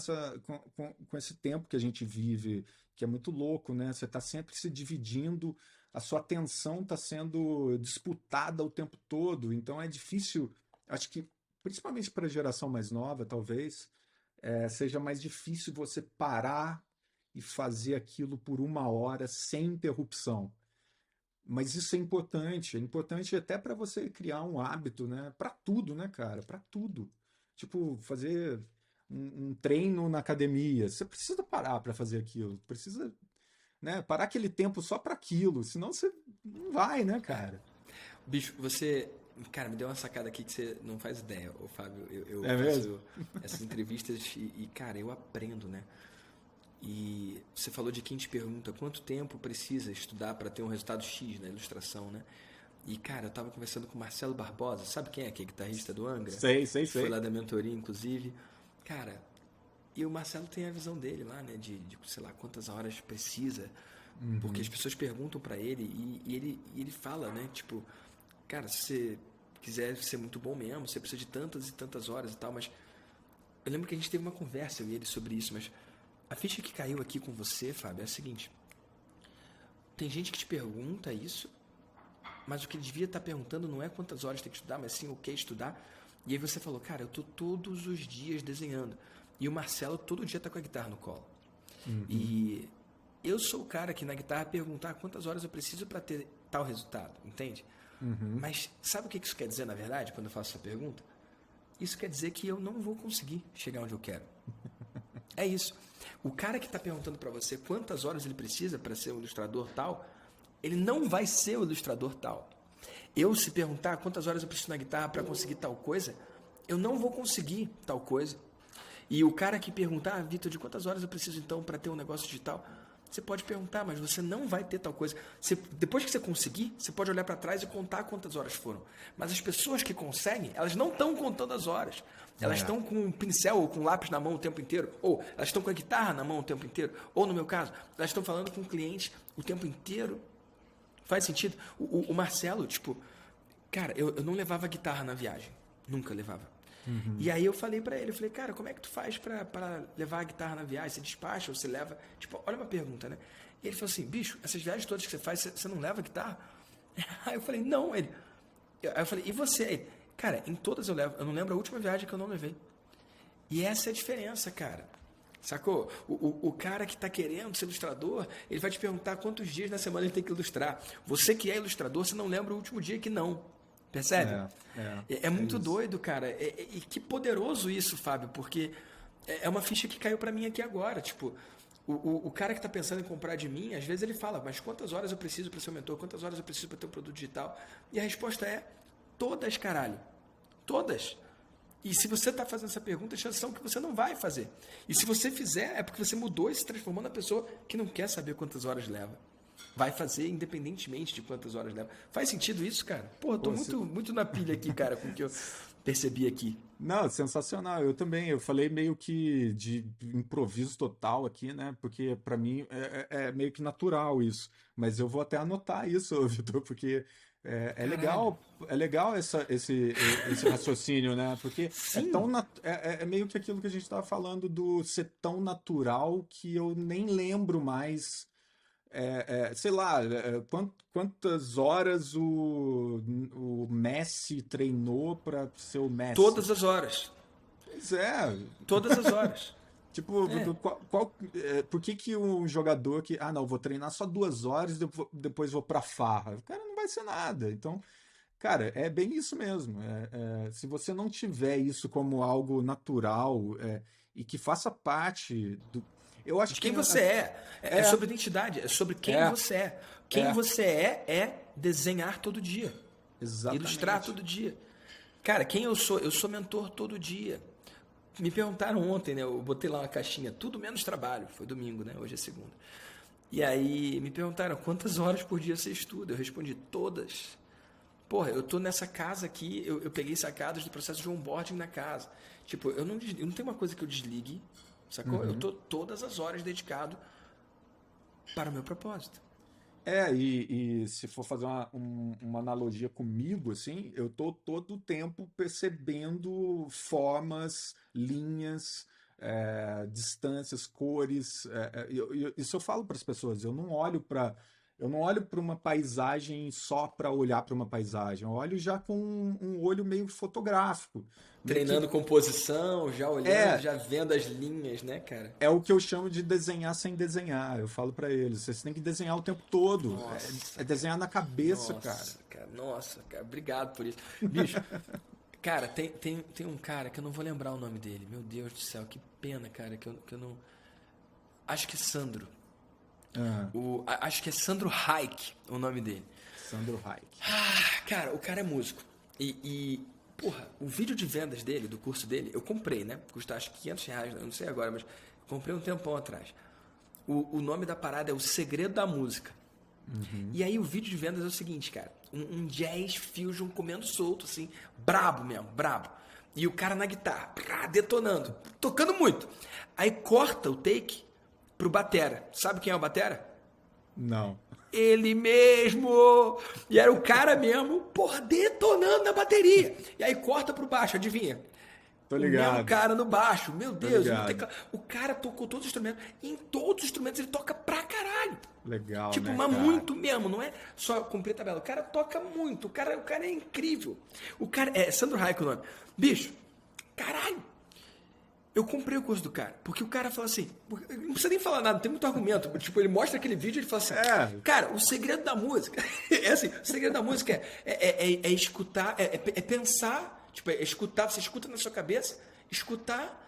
com esse tempo que a gente vive, que é muito louco, né? Você está sempre se dividindo, a sua atenção está sendo disputada o tempo todo, então é difícil. Acho que, principalmente para a geração mais nova, talvez, seja mais difícil você parar e fazer aquilo por uma hora sem interrupção. Mas isso é importante até para você criar um hábito, né? Para tudo, né, cara? Para tudo. Tipo, fazer um treino na academia. Você precisa parar para fazer aquilo. Precisa, né, parar aquele tempo só para aquilo. Senão você não vai, né, cara? Bicho, você. Cara, me deu uma sacada aqui que você não faz ideia, ô Fábio. Eu É mesmo? faço essas entrevistas cara, eu aprendo, né? E você falou de quem te pergunta quanto tempo precisa estudar para ter um resultado X na ilustração, né? E, cara, eu tava conversando com o Marcelo Barbosa, sabe quem é, que é guitarrista do Angra? Sei, sei, Que foi sei. lá da mentoria, inclusive. Cara, e o Marcelo tem a visão dele lá, né? De sei lá, quantas horas precisa. Porque as Uhum. pessoas perguntam para ele e ele fala, né? Tipo, cara, se você quiser ser muito bom mesmo, você precisa de tantas e tantas horas e tal, mas eu lembro que a gente teve uma conversa, eu e ele, sobre isso, mas a ficha que caiu aqui com você, Fábio, é a seguinte. Tem gente que te pergunta isso, mas o que ele devia estar perguntando não é quantas horas tem que estudar, mas sim o que estudar. E aí você falou, cara, eu tô todos os dias desenhando. E o Marcelo todo dia tá com a guitarra no colo. Uhum. E eu sou o cara que na guitarra perguntar quantas horas eu preciso para ter tal resultado, entende? Uhum. Mas sabe o que isso quer dizer, na verdade, quando eu faço essa pergunta? Isso quer dizer que eu não vou conseguir chegar onde eu quero. É isso. O cara que está perguntando para você quantas horas ele precisa para ser um ilustrador tal, ele não vai ser o ilustrador tal. Eu, se perguntar quantas horas eu preciso na guitarra para conseguir tal coisa, eu não vou conseguir tal coisa. E o cara que perguntar, Vitor, de quantas horas eu preciso então para ter um negócio digital? Você pode perguntar, mas você não vai ter tal coisa. Depois que você conseguir, você pode olhar para trás e contar quantas horas foram. Mas as pessoas que conseguem, elas não estão contando as horas. Elas É. estão com um pincel ou com um lápis na mão o tempo inteiro. Ou elas estão com a guitarra na mão o tempo inteiro. Ou, no meu caso, elas estão falando com o cliente o tempo inteiro. Faz sentido? O Marcelo, tipo, cara, eu não levava guitarra na viagem. Nunca levava. Uhum. E aí eu falei pra ele, eu falei, cara, como é que tu faz pra levar a guitarra na viagem? Você despacha ou você leva? Tipo, olha uma pergunta, né? E ele falou assim, bicho, essas viagens todas que você faz, você não leva a guitarra? Aí eu falei, não. Aí eu falei, e você? Ele, cara, em todas eu levo. Eu não lembro a última viagem que eu não levei. E essa é a diferença, cara. Sacou? O cara que está querendo ser ilustrador, ele vai te perguntar quantos dias na semana ele tem que ilustrar. Você que é ilustrador, você não lembra o último dia que não. Percebe? É É muito isso. doido, cara. E que poderoso isso, Fábio, porque é uma ficha que caiu para mim aqui agora. Tipo, o cara que está pensando em comprar de mim, às vezes ele fala, mas quantas horas eu preciso para ser um mentor? Quantas horas eu preciso para ter um produto digital? E a resposta é todas, caralho. Todas. E se você está fazendo essa pergunta, as chances são que você não vai fazer. E se você fizer, é porque você mudou e se transformou na pessoa que não quer saber quantas horas leva. Vai fazer independentemente de quantas horas leva. Faz sentido isso, cara? Pô, eu tô Pô, se- muito na pilha aqui, cara, com o que eu percebi aqui. Não, sensacional. Eu também. Eu falei meio que de improviso total aqui, né? Porque para mim é meio que natural isso. Mas eu vou até anotar isso, Vitor, porque Caralho. é legal esse raciocínio, né? Porque Sim. é meio que aquilo que a gente estava falando do ser tão natural que eu nem lembro mais sei lá, quantas horas o Messi treinou para ser o Messi? Todas as horas. Pois é, Todas as horas. tipo, É. por que que um jogador que, ah, não, vou treinar só 2 horas, depois vou pra farra? O cara não vai ser nada. Então, cara, é bem isso mesmo. Se você não tiver isso como algo natural, e que faça parte do. Eu acho De que quem tem. você é. É É, sobre identidade. É sobre quem é, você é. Quem é, você é desenhar todo dia. Ilustrar exatamente. todo dia. Cara, quem eu sou? Eu sou mentor todo dia. Me perguntaram ontem, né? Eu botei lá uma caixinha, tudo menos trabalho. Foi domingo, né? Hoje é segunda. E aí me perguntaram quantas horas por dia você estuda. Eu respondi todas. Porra, eu tô nessa casa aqui, eu peguei sacadas do processo de onboarding na casa. Tipo, eu não tenho uma coisa que eu desligue sacou? Eu tô todas as horas dedicado para o meu propósito. E se for fazer uma analogia comigo, assim, eu tô todo o tempo percebendo formas, linhas, distâncias, cores. Isso eu falo para as pessoas. Eu não olho para uma paisagem só para olhar para uma paisagem. Eu olho já com um olho meio fotográfico, meio que Treinando composição, já olhando, é já vendo as linhas, né, cara? É o que eu chamo de desenhar sem desenhar. Eu falo pra eles, vocês têm que desenhar o tempo todo. É Nossa, desenhar na cabeça, cara. nossa, cara, obrigado por isso. Bicho, cara, tem um cara que eu não vou lembrar o nome dele. Meu Deus do céu, que pena, cara, que eu não. Acho que é Sandro. Ah, Acho que é Sandro Hayek o nome dele. Sandro Hayek. Cara, o cara é músico. Porra, o vídeo de vendas dele, do curso dele, eu comprei, né? Custa acho que R$ 500, eu não sei agora, mas comprei um tempão atrás. O nome da parada é O Segredo da Música. E aí o vídeo de vendas é o seguinte, cara. Um jazz fusion comendo solto, assim, brabo mesmo, brabo. E o cara na guitarra, detonando, tocando muito. Aí corta o take pro batera. Sabe quem é o batera? Não. Ele mesmo! E era o cara mesmo, porra, detonando na bateria. E aí corta pro baixo, adivinha? Tô O mesmo ligado. cara no baixo. Meu Tô Deus, ligado. o cara tocou todos os instrumentos. E em todos os instrumentos ele toca pra caralho. Legal, Tipo, né, mas cara? muito mesmo, não é só cumprir tabela. O cara toca muito, o cara é incrível. O cara é Sandro Hayek o nome. Bicho, caralho. Eu comprei o curso do cara, porque o cara fala assim, não precisa nem falar nada, não tem muito argumento. Tipo, ele mostra aquele vídeo e ele fala assim, cara, o segredo da música, é assim, o segredo da música é escutar, é pensar, tipo, é escutar, você escuta na sua cabeça, escutar,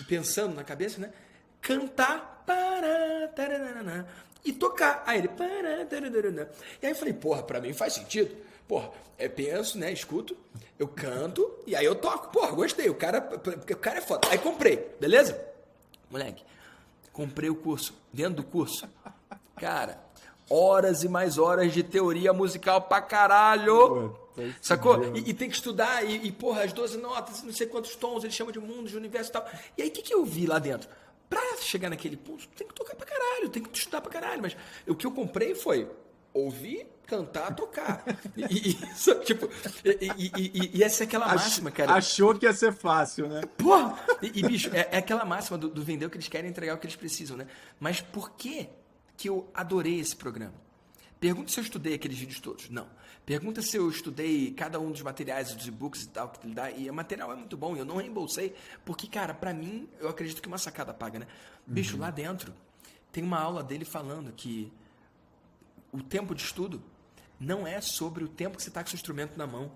pensando na cabeça, né? Cantar, e tocar. Aí ele, e aí eu falei, porra, pra mim faz sentido. Porra, eu penso, né? Escuto, eu canto e aí eu toco. Porra, gostei. O cara é foda. Aí comprei, beleza? Moleque, comprei o curso. Dentro do curso, cara, horas e mais horas de teoria musical pra caralho. Puta, Sacou? E tem que estudar, porra, as 12 notas, não sei quantos tons, eles chamam de mundo, de universo e tal. E aí, o que eu vi lá dentro? Pra chegar naquele ponto, tem que tocar pra caralho, tem que estudar pra caralho. Mas o que eu comprei foi ouvir, cantar, tocar. E essa é aquela máxima, cara. Achou que ia ser fácil, né? Porra! Bicho, é aquela máxima do vender o que eles querem, entregar o que eles precisam, né? Mas por que eu adorei esse programa? Pergunta se eu estudei aqueles vídeos todos. Não. Pergunta se eu estudei cada um dos materiais, dos e-books e tal, que ele dá. E o material é muito bom, eu não reembolsei. Porque, cara, pra mim, eu acredito que uma sacada paga, né? Bicho, lá dentro, tem uma aula dele falando que o tempo de estudo não é sobre o tempo que você está com o seu instrumento na mão.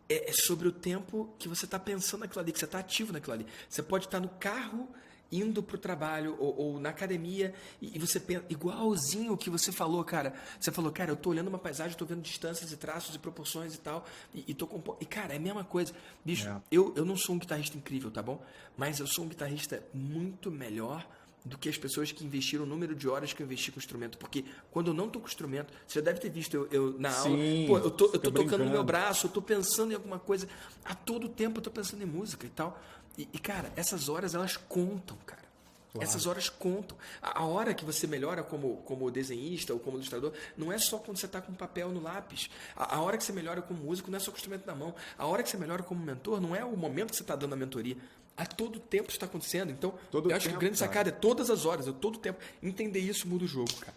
É sobre o tempo que você está pensando naquilo ali, que você está ativo naquilo ali. Você pode estar no carro indo para o trabalho ou na academia e você pensa, igualzinho o que você falou, cara. Você falou, cara, eu tô olhando uma paisagem, estou vendo distâncias e traços e proporções e tal, e tô compondo. E, cara, é a mesma coisa. Bicho, eu não sou um guitarrista incrível, tá bom? Mas eu sou um guitarrista muito melhor do que as pessoas que investiram o número de horas que eu investi com o instrumento. Porque quando eu não tô com o instrumento, você já deve ter visto eu na aula, pô, eu tô tocando no meu braço, eu tô pensando em alguma coisa, a todo tempo eu tô pensando em música e tal. E cara, essas horas, elas contam, cara. Claro. Essas horas contam. A hora que você melhora como desenhista ou como ilustrador, não é só quando você está com papel no lápis. A hora que você melhora como músico não é só com o instrumento na mão. A hora que você melhora como mentor não é o momento que você está dando a mentoria. A todo tempo isso está acontecendo. Então, eu acho que o grande sacada é todas as horas, todo tempo. Entender isso muda o jogo, cara.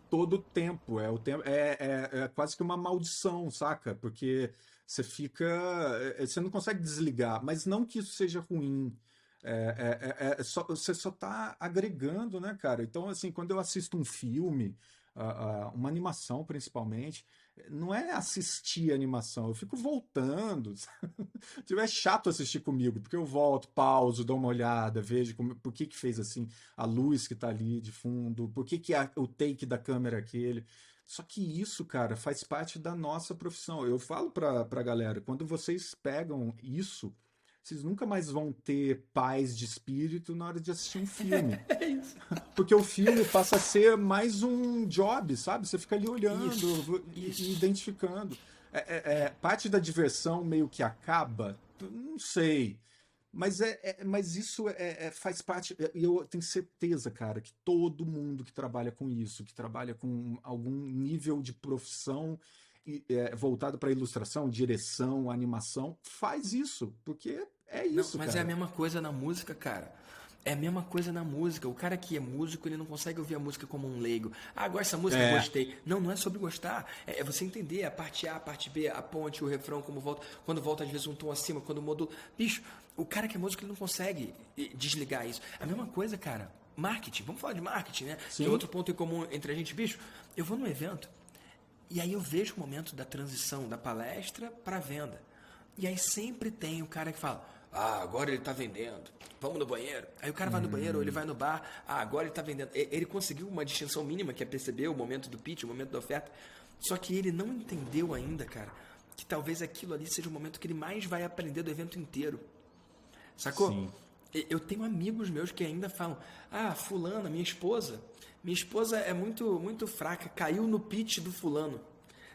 Todo tempo. É quase que uma maldição, saca? Porque você fica. Você não consegue desligar. Mas não que isso seja ruim. Você só tá agregando, né, cara? Então, assim, quando eu assisto um filme, uma animação principalmente, não é assistir a animação, eu fico voltando. É chato assistir comigo, porque eu volto, pauso, dou uma olhada, vejo por que fez assim, a luz que tá ali de fundo, por que o take da câmera é aquele. Só que isso, cara, faz parte da nossa profissão. Eu falo pra galera, quando vocês pegam isso, vocês nunca mais vão ter paz de espírito na hora de assistir um filme. É isso. Porque o filme passa a ser mais um job, sabe? Você fica ali olhando e identificando. Parte da diversão meio que acaba, não sei. Mas isso faz parte, e eu tenho certeza, cara, que todo mundo que trabalha com isso, que trabalha com algum nível de profissão voltado para ilustração, direção, animação, faz isso, porque é Não, isso, mas é a cara. mesma coisa na música, cara. É a mesma coisa na música. O cara que é músico, ele não consegue ouvir a música como um leigo. Ah, gosto dessa música, É, gostei. Não, não é sobre gostar. É você entender a parte A, a parte B, a ponte, o refrão, como volta. Quando volta, às vezes, um tom acima, quando muda. Bicho, o cara que é músico, ele não consegue desligar isso. A mesma coisa, cara. Marketing. Vamos falar de marketing, né? Que é sim, outro ponto em comum entre a gente. Bicho, eu vou num evento e aí eu vejo o momento da transição da palestra para a venda. E aí sempre tem o cara que fala: ah, agora ele está vendendo, vamos no banheiro. Aí o cara vai no banheiro, ou ele vai no bar: ah, agora ele está vendendo. Ele conseguiu uma distinção mínima, que é perceber o momento do pitch, o momento da oferta. Só que ele não entendeu ainda, cara, que talvez aquilo ali seja o momento que ele mais vai aprender do evento inteiro. Sacou? sim. Eu tenho amigos meus que ainda falam: ah, fulana, minha esposa é muito muito fraca, caiu no pitch do fulano.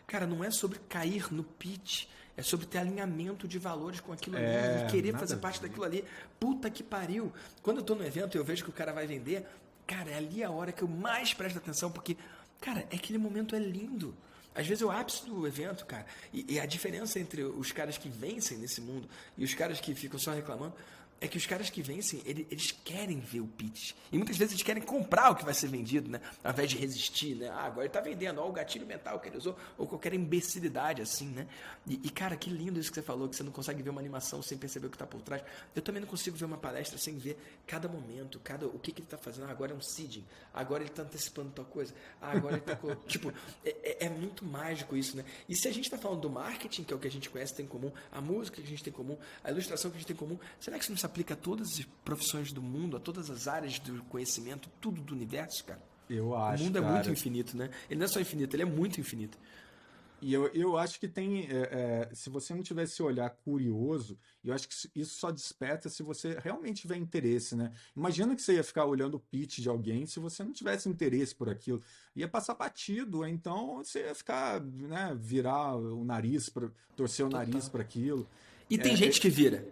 Cara, não é sobre cair no pitch, é sobre ter alinhamento de valores com aquilo ali e querer Nada fazer a parte ver. daquilo ali. Puta que pariu. Quando eu tô no evento e eu vejo que o cara vai vender, cara, é ali a hora que eu mais presto atenção, porque, cara, aquele momento é lindo. Às vezes é o ápice do evento, cara. E a diferença entre os caras que vencem nesse mundo e os caras que ficam só reclamando é que os caras que vencem, eles querem ver o pitch. E muitas vezes eles querem comprar o que vai ser vendido, né? Ao invés de resistir, né? Ah, agora ele tá vendendo, ó, o gatilho mental que ele usou, ou qualquer imbecilidade assim, né? Cara, que lindo isso que você falou, que você não consegue ver uma animação sem perceber o que tá por trás. Eu também não consigo ver uma palestra sem ver cada momento, o que ele tá fazendo. Ah, agora é um seeding, agora ele tá antecipando tal coisa, ah, agora ele tá... tipo, é muito mágico isso, né? E se a gente tá falando do marketing, que é o que a gente conhece, tem em comum, a música que a gente tem em comum, a ilustração que a gente tem em comum, será que isso não se aplica a todas as profissões do mundo, a todas as áreas do conhecimento, tudo do universo, cara? Eu O acho, mundo é muito cara. infinito, né? Ele não é só infinito, ele é muito infinito. E eu acho que tem, se você não tiver esse olhar curioso, eu acho que isso só desperta se você realmente tiver interesse, né? Imagina que você ia ficar olhando o pitch de alguém se você não tivesse interesse por aquilo. Ia passar batido, ou então você ia ficar, né, virar o nariz, torcer o nariz Total. para aquilo. E tem É, gente que vira,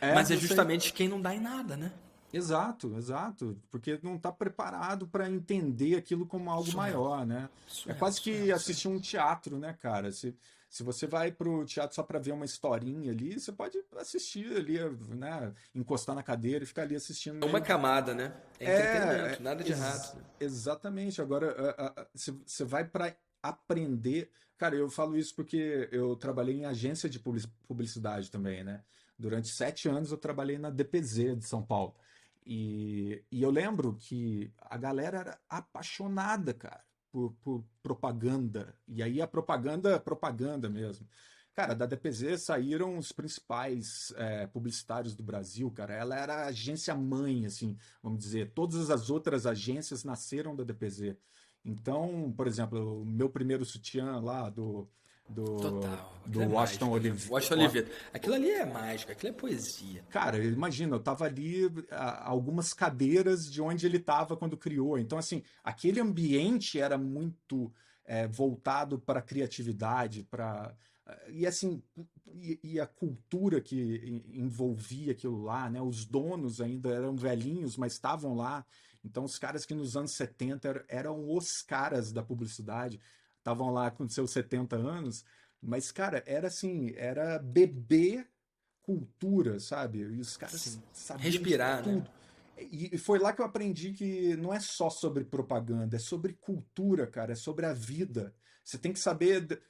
mas é você. justamente quem não dá em nada, né? Exato, exato, porque não está preparado para entender aquilo como algo Surreal. maior, né? É Surreal, quase que surreal, surreal. assistir um teatro, né, cara? Se você vai pro teatro só para ver uma historinha ali, você pode assistir ali, né? Encostar na cadeira e ficar ali assistindo É uma meio. camada, né? É entretenimento, nada de errado. Né? Exatamente. Agora, se você vai para aprender. Cara, eu falo isso porque eu trabalhei em agência de publicidade também, né? Durante 7 anos eu trabalhei na DPZ de São Paulo. E eu lembro que a galera era apaixonada, cara, por propaganda. E aí a propaganda, propaganda mesmo. Cara, da DPZ saíram os principais publicitários do Brasil, cara. Ela era a agência mãe, assim, vamos dizer. Todas as outras agências nasceram da DPZ. Então, por exemplo, o meu primeiro sutiã lá do, Total. do Aquilo é Washington mágico, né? Oliveira. Washington Oliveira. Aquilo ali é mágico, aquilo é poesia. Cara, imagina, eu tava ali algumas cadeiras de onde ele tava quando criou. Então, assim, aquele ambiente era muito voltado para criatividade, para e assim, e a cultura que envolvia aquilo lá, né? Os donos ainda eram velhinhos, mas estavam lá. Então, os caras que nos anos 70 eram os caras da publicidade, estavam lá com seus 70 anos. Mas, cara, era assim, era bebê cultura, sabe? E os caras Sim. sabiam de Respirar, né? tudo. E foi lá que eu aprendi que não é só sobre propaganda, é sobre cultura, cara, é sobre a vida. Você tem que saber.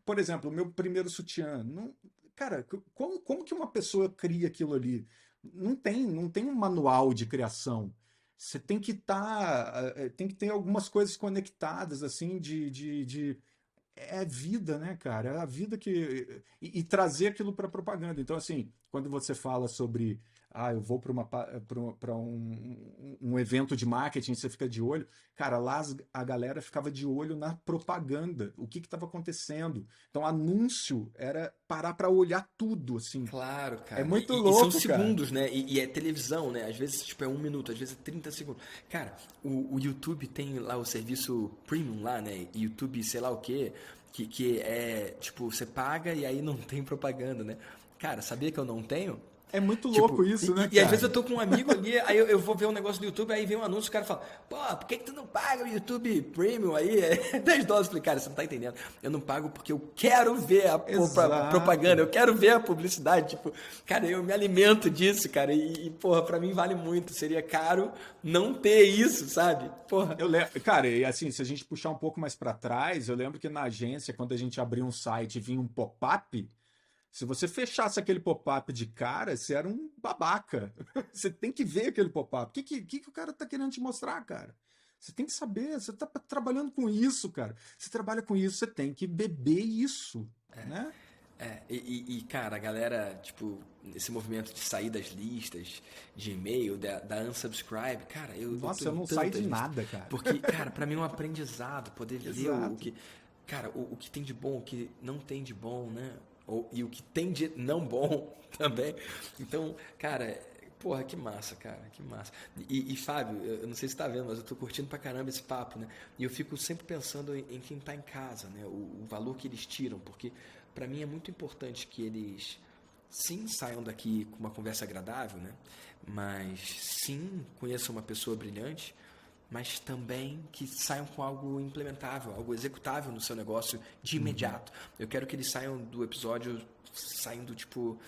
Por exemplo, o meu primeiro sutiã. Não, cara, como que uma pessoa cria aquilo ali? Não tem um manual de criação. Você tem que tem que ter algumas coisas conectadas, assim, é vida, né, cara? É a vida que. E trazer aquilo para propaganda. Então, assim, quando você fala sobre. Ah, eu vou para um evento de marketing, você fica de olho. Cara, lá a galera ficava de olho na propaganda, o que estava acontecendo. Então, anúncio era parar para olhar tudo, assim. Claro, É cara. muito E são louco, cara. segundos, né? E é televisão, né? Às vezes, tipo, é 1 minuto, às vezes é 30 segundos. Cara, o YouTube tem lá o serviço premium lá, né? YouTube, sei lá o quê, que é, tipo, você paga e aí não tem propaganda, né? Cara, sabia que eu não tenho? É muito louco Tipo, isso, né, e às vezes eu cara? tô com um amigo ali, aí eu vou ver um negócio do YouTube, aí vem um anúncio, o cara fala, pô, por que tu não paga o YouTube Premium aí? É $10. Eu falei, cara, você não tá entendendo. Eu não pago porque eu quero ver a propaganda, Exato. eu quero ver a publicidade. Tipo, cara, eu me alimento disso, cara. Porra, pra mim vale muito. Seria caro não ter isso, sabe? Porra. Eu lembro, cara, e assim, se a gente puxar um pouco mais para trás, eu lembro que na agência, quando a gente abria um site e vinha um pop-up, se você fechasse aquele pop-up de cara, você era um babaca. Você tem que ver aquele pop-up. O que o cara tá querendo te mostrar, cara? Você tem que saber, você tá trabalhando com isso, cara. Você trabalha com isso, você tem que beber isso, né? Cara, a galera, tipo, esse movimento de sair das listas de e-mail, da unsubscribe, cara, eu tô Nossa, eu em não saio tantas de listas. nada, cara. Porque, cara, pra mim é um aprendizado poder ver o Exato. que. Cara, o que tem de bom, o que não tem de bom, né? E o que tem de não bom também. Então, cara, porra, que massa, cara, que massa. Fábio, eu não sei se você tá vendo, mas eu tô curtindo pra caramba esse papo, né? E eu fico sempre pensando em quem tá em casa, né? O valor que eles tiram, porque pra mim é muito importante que eles sim saiam daqui com uma conversa agradável, né? Mas sim conheçam uma pessoa brilhante, mas também que saiam com algo implementável, algo executável no seu negócio de Uhum. imediato. Eu quero que eles saiam do episódio saindo, tipo,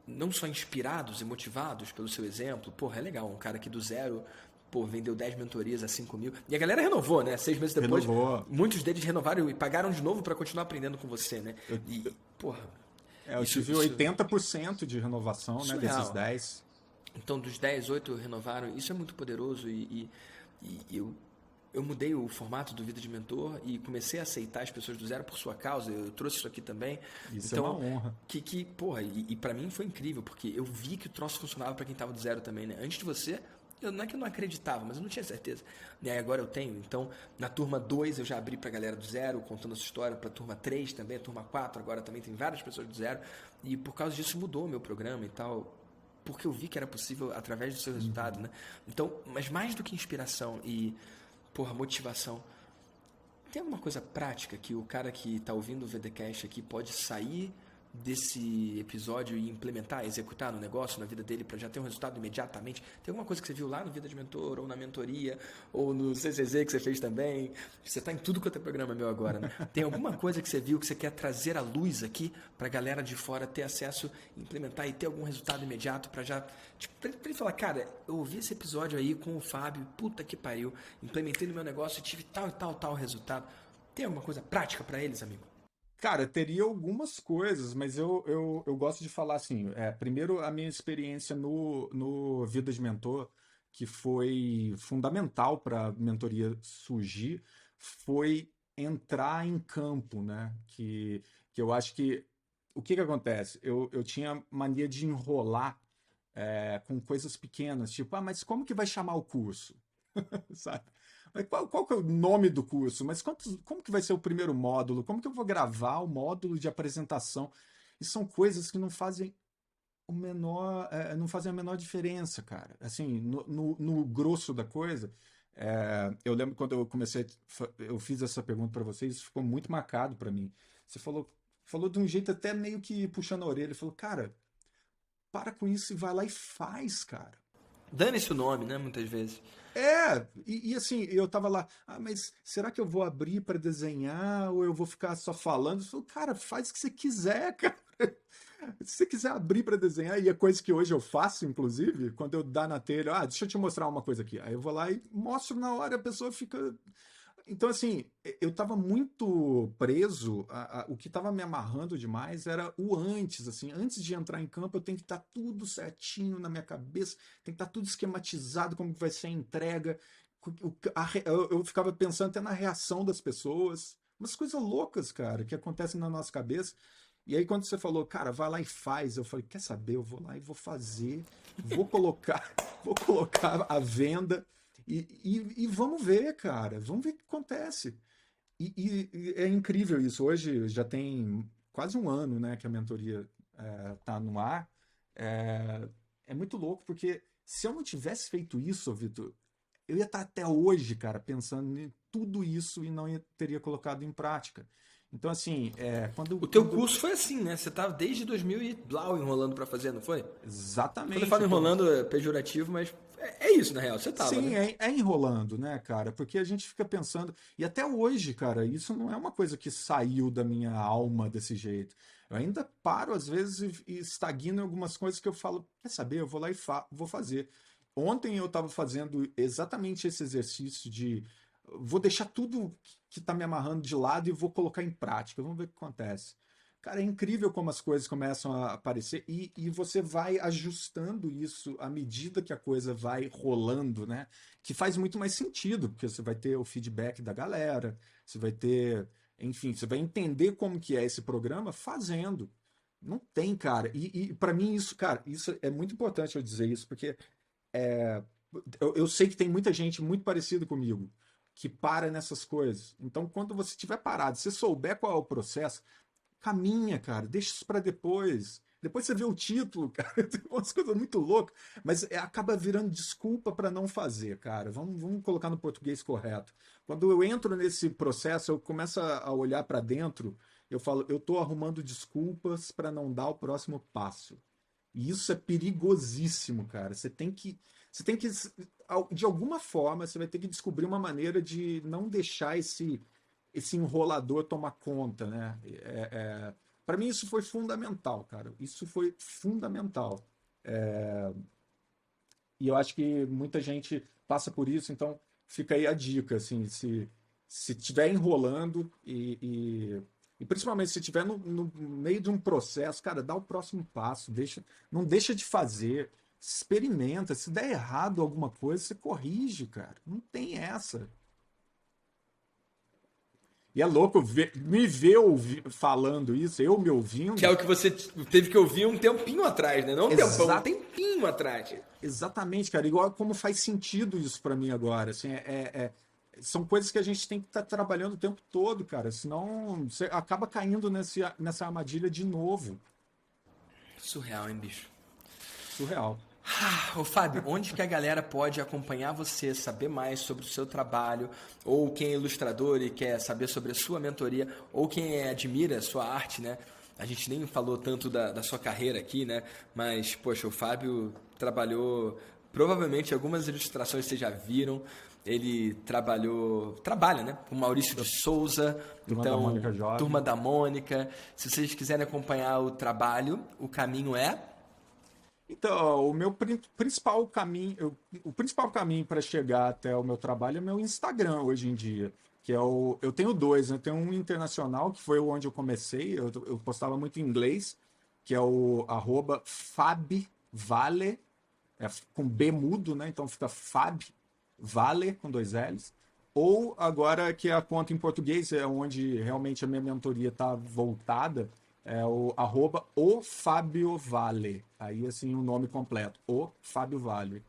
não só inspirados e motivados pelo seu exemplo. Porra, é legal, um cara que do zero, pô, vendeu 10 mentorias a 5 mil. E a galera renovou, né? 6 meses depois, Renovou. muitos deles renovaram e pagaram de novo para continuar aprendendo com você, né? Eu, Porra, eu tive isso 80% de renovação, né, desses surreal. 10. Então, dos 10, 8 renovaram. Isso é muito poderoso e eu mudei o formato do Vida de Mentor e comecei a aceitar as pessoas do zero por sua causa. Eu trouxe isso aqui também. Isso é uma Então, honra. porra, para mim foi incrível, porque eu vi que o troço funcionava para quem tava do zero também, né? Antes de você, não é que eu não acreditava, mas eu não tinha certeza. E aí agora eu tenho. Então, na turma 2 eu já abri pra galera do zero, contando essa história, pra turma 3 também, a turma 4 agora também tem várias pessoas do zero. E por causa disso mudou o meu programa e tal, porque eu vi que era possível através do seu resultado, Uhum. né? Então, mas mais do que inspiração e, porra, motivação, tem alguma coisa prática que o cara que está ouvindo o VDcast aqui pode sair desse episódio e implementar, executar no negócio, na vida dele, para já ter um resultado imediatamente? Tem alguma coisa que você viu lá no Vida de Mentor, ou na mentoria, ou no CCZ que você fez também? Você está em tudo quanto é programa meu agora, né? Tem alguma coisa que você viu que você quer trazer à luz aqui para a galera de fora ter acesso, implementar e ter algum resultado imediato para já... Tipo, pra ele falar, cara, eu ouvi esse episódio aí com o Fábio, puta que pariu, implementei no meu negócio e tive tal e tal, tal resultado. Tem alguma coisa prática para eles, amigo? Cara, teria algumas coisas, mas eu gosto de falar assim. Primeiro, a minha experiência no Vida de Mentor, que foi fundamental para a mentoria surgir, foi entrar em campo, né? Que eu acho que. O que acontece? Eu tinha mania de enrolar com coisas pequenas, tipo, mas como que vai chamar o curso? Sabe? Mas qual que é o nome do curso? Mas como que vai ser o primeiro módulo? Como que eu vou gravar o módulo de apresentação? E são coisas que não fazem a menor diferença, cara. Assim, no grosso da coisa, eu lembro quando eu comecei, eu fiz essa pergunta para vocês, isso ficou muito marcado para mim. Você falou de um jeito até meio que puxando a orelha, falou, cara, para com isso e vai lá e faz, cara. Dane-se o nome, né? Muitas vezes. Assim, eu tava lá, mas será que eu vou abrir para desenhar ou eu vou ficar só falando? Eu falei, cara, faz o que você quiser, cara. Se você quiser abrir para desenhar, e é coisa que hoje eu faço, inclusive, quando eu dá na telha, deixa eu te mostrar uma coisa aqui. Aí eu vou lá e mostro na hora, a pessoa fica. Então, assim, eu estava muito preso, o que estava me amarrando demais era o antes, assim, antes de entrar em campo eu tenho que estar tudo certinho na minha cabeça, tem que estar tudo esquematizado, como vai ser a entrega, eu ficava pensando até na reação das pessoas, umas coisas loucas, cara, que acontecem na nossa cabeça, e aí quando você falou, cara, vai lá e faz, eu falei, quer saber, eu vou lá e vou fazer, vou colocar, vou colocar à venda, e vamos ver, cara. Vamos ver o que acontece. E é incrível isso. Hoje já tem quase um ano, né, que a mentoria tá no ar. É, é muito louco, porque se eu não tivesse feito isso, Vitor, eu ia estar até hoje, cara, pensando em tudo isso e não teria colocado em prática. Então, assim, O teu curso foi assim, né? Você tava desde 2000 e blau enrolando pra fazer, não foi? Quando eu exatamente. falo Então, enrolando é pejorativo, mas é isso, na real. Você tava, sim, né? é enrolando, né, cara? Porque a gente fica pensando. E até hoje, cara, isso não é uma coisa que saiu da minha alma desse jeito. Eu ainda paro, às vezes, e estagno em algumas coisas que eu falo, quer saber? Eu vou lá e vou fazer. Ontem eu estava fazendo exatamente esse exercício de vou deixar tudo que está me amarrando de lado e vou colocar em prática. Vamos ver o que acontece. Cara, é incrível como as coisas começam a aparecer e você vai ajustando isso à medida que a coisa vai rolando, né? Que faz muito mais sentido, porque você vai ter o feedback da galera, você vai ter, enfim, você vai entender como que é esse programa fazendo. Não tem, cara. E para mim isso, cara, isso é muito importante eu dizer isso, porque eu sei que tem muita gente muito parecida comigo que para nessas coisas. Então, quando você estiver parado, se souber qual é o processo, caminha, cara, deixa isso para depois. Depois você vê o título, cara, tem umas coisas muito loucas, mas acaba virando desculpa para não fazer, cara. Vamos colocar no português correto. Quando eu entro nesse processo, eu começo a olhar para dentro, eu falo, eu estou arrumando desculpas para não dar o próximo passo. E isso é perigosíssimo, cara. Você tem que, de alguma forma, você vai ter que descobrir uma maneira de não deixar esse enrolador tomar conta, né? Para mim isso foi fundamental, cara. Isso foi fundamental. E eu acho que muita gente passa por isso, então fica aí a dica, assim, se tiver enrolando e principalmente se tiver no meio de um processo, cara, dá o próximo passo, não deixa de fazer, experimenta, se der errado alguma coisa, você corrige, cara. Não tem essa. E é louco me ver falando isso, eu me Que é ouvindo. o que você teve que ouvir um tempinho atrás, né? Não um tempão, um Exa tempinho atrás. exatamente, cara. Igual como faz sentido isso pra mim agora. Assim, são coisas que a gente tem que estar trabalhando o tempo todo, cara. Senão você acaba caindo nessa armadilha de novo. Surreal, hein, bicho? Surreal. Ô Fábio, onde que a galera pode acompanhar você, saber mais sobre o seu trabalho, ou quem é ilustrador e quer saber sobre a sua mentoria, ou quem admira a sua arte, né? A gente nem falou tanto da sua carreira aqui, né? Mas, poxa, o Fábio trabalhou, provavelmente algumas ilustrações vocês já viram. Ele trabalha, né? Com Maurício de Souza, Turma da então, Mônica Turma Jovem. da Mônica. Se vocês quiserem acompanhar o trabalho, o caminho é. Então, o meu principal caminho, o principal caminho para chegar até o meu trabalho é meu Instagram hoje em dia, que eu tenho dois, né? Eu tenho um internacional, que foi onde eu comecei, eu postava muito em inglês, que é o @fabvale, com B mudo, né? Então fica Fab Vale com dois L's. Ou agora que a conta em português é onde realmente a minha mentoria está voltada, é o Fábio Vale. Aí assim o nome completo, o Fábio Vale.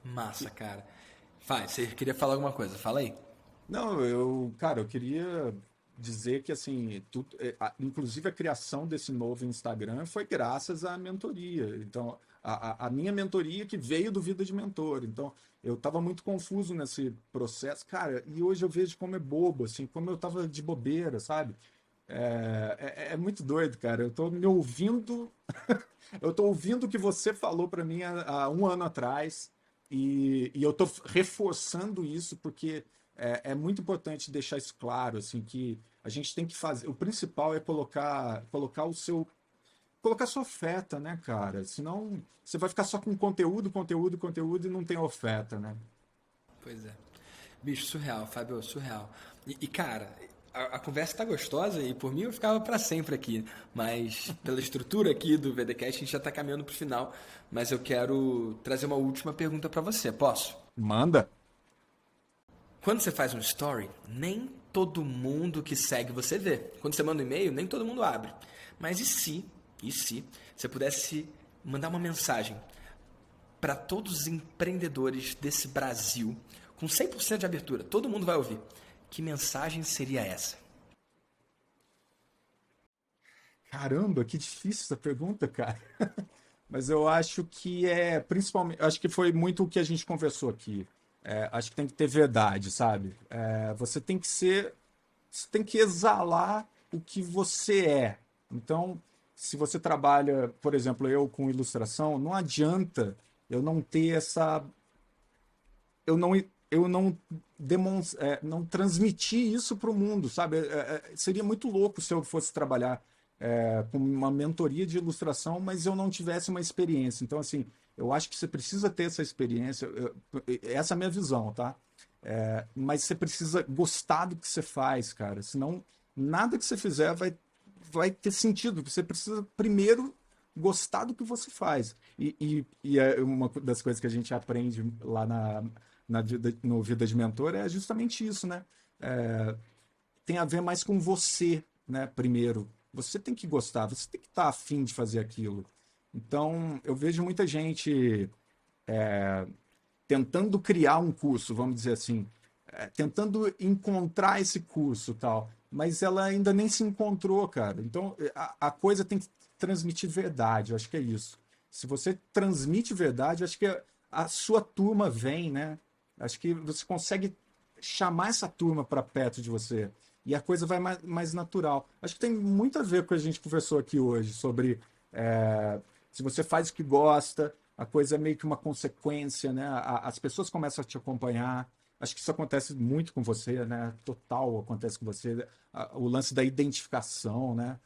Massa, cara. Vai, você queria falar alguma coisa? Fala aí. Não, cara, eu queria dizer que assim, inclusive a criação desse novo Instagram foi graças à mentoria. Então, a minha mentoria que veio do Vida de Mentor. Então, eu estava muito confuso nesse processo, cara, e hoje eu vejo como é bobo, assim, como eu estava de bobeira, sabe? É muito doido, cara. Eu tô me ouvindo, eu tô ouvindo o que você falou para mim há um ano atrás e eu tô reforçando isso porque é muito importante deixar isso claro, assim, que a gente tem que fazer. O principal é colocar colocar sua oferta, né, cara? Senão você vai ficar só com conteúdo, conteúdo, conteúdo e não tem oferta, né? Pois é. Bicho, surreal, Fábio, surreal. Cara, a conversa tá gostosa e por mim eu ficava pra sempre aqui. Mas pela estrutura aqui do VDCast, a gente já tá caminhando pro final. Mas eu quero trazer uma última pergunta pra você. Posso? Manda. Quando você faz um story, nem todo mundo que segue você vê. Quando você manda um e-mail, nem todo mundo abre. Mas e se você pudesse mandar uma mensagem para todos os empreendedores desse Brasil, com 100% de abertura, todo mundo vai ouvir. Que mensagem seria essa? Caramba, que difícil essa pergunta, cara. Mas eu acho que principalmente, acho que foi muito o que a gente conversou aqui. Acho que tem que ter verdade, sabe? Você tem que ser você tem que exalar o que você é. Então, se você trabalha, por exemplo, eu com ilustração, não adianta eu não ter essa eu não não transmitir isso para o mundo, sabe? Seria muito louco se eu fosse trabalhar com uma mentoria de ilustração, mas eu não tivesse uma experiência. Então, assim, eu acho que você precisa ter essa experiência. Essa é a minha visão, tá? Mas você precisa gostar do que você faz, cara. Senão, nada que você fizer vai ter sentido. Você precisa primeiro gostar do que você faz. E é uma das coisas que a gente aprende lá no Vida de Mentor é justamente isso, né? Tem a ver mais com você, né? Primeiro, você tem que gostar, você tem que estar afim de fazer aquilo. Então, eu vejo muita gente tentando criar um curso, vamos dizer assim, tentando encontrar esse curso tal, mas ela ainda nem se encontrou, cara. Então, a coisa tem que transmitir verdade, eu acho que é isso. Se você transmite verdade, eu acho que a sua turma vem, né? Acho que você consegue chamar essa turma para perto de você e a coisa vai mais natural. Acho que tem muito a ver com o que a gente conversou aqui hoje sobre se você faz o que gosta, a coisa é meio que uma consequência, né? As pessoas começam a te acompanhar. Acho que isso acontece muito com você, né? Total acontece com você. O lance da identificação, né?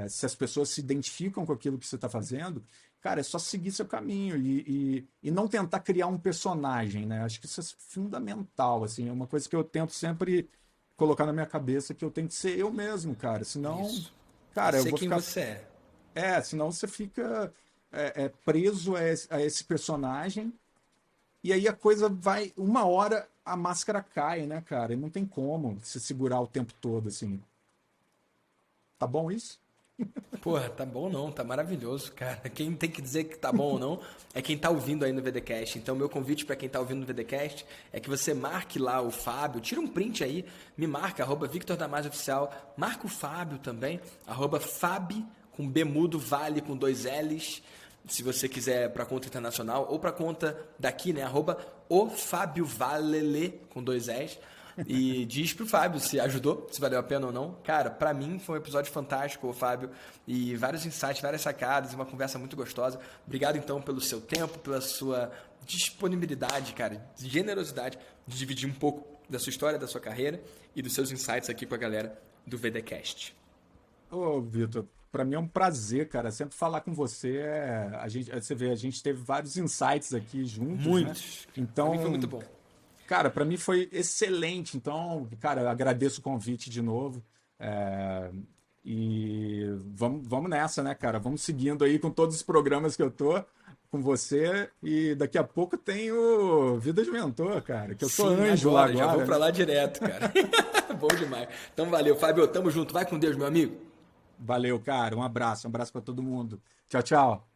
Se as pessoas se identificam com aquilo que você está fazendo, cara, é só seguir seu caminho e não tentar criar um personagem, né? Acho que isso é fundamental, assim, é uma coisa que eu tento sempre colocar na minha cabeça que eu tenho que ser eu mesmo, cara. Senão, Isso. cara, eu Ser vou quem ficar. você é. Senão você fica preso a esse personagem e aí a coisa vai. Uma hora a máscara cai, né, cara? E não tem como se segurar o tempo todo, assim. Tá bom isso? Porra, tá bom não, tá maravilhoso, cara. Quem tem que dizer que tá bom ou não é quem tá ouvindo aí no VDcast. Então, meu convite pra quem tá ouvindo no VDcast é que você marque lá o Fábio, tira um print aí, me marca, @Victor Damasio Oficial, marca o Fábio também, @Fabi, com B mudo, vale com 2 L's, se você quiser pra conta internacional, ou pra conta daqui, né, @o Fábio Valele, com 2 L's. E diz pro Fábio se ajudou, se valeu a pena ou não. Cara, pra mim foi um episódio fantástico, o Fábio, e vários insights, várias sacadas, uma conversa muito gostosa. Obrigado então pelo seu tempo, pela sua disponibilidade, cara, generosidade de dividir um pouco da sua história, da sua carreira e dos seus insights aqui com a galera do VDcast. Ô, Vitor, para mim é um prazer, cara. Sempre falar com você. Você vê, a gente teve vários insights aqui juntos, né? Muitos. Pra Então, mim foi muito bom. cara, para mim foi excelente. Então, cara, eu agradeço o convite de novo. E vamos nessa, né, cara? Vamos seguindo aí com todos os programas que eu tô com você. E daqui a pouco tem o Vida de Mentor, cara, que eu sou Sim, anjo lá já vou agora, pra né? lá direto, cara. Bom demais. Então valeu, Fábio, tamo junto. Vai com Deus, meu amigo. Valeu, cara. Um abraço para todo mundo. Tchau, tchau.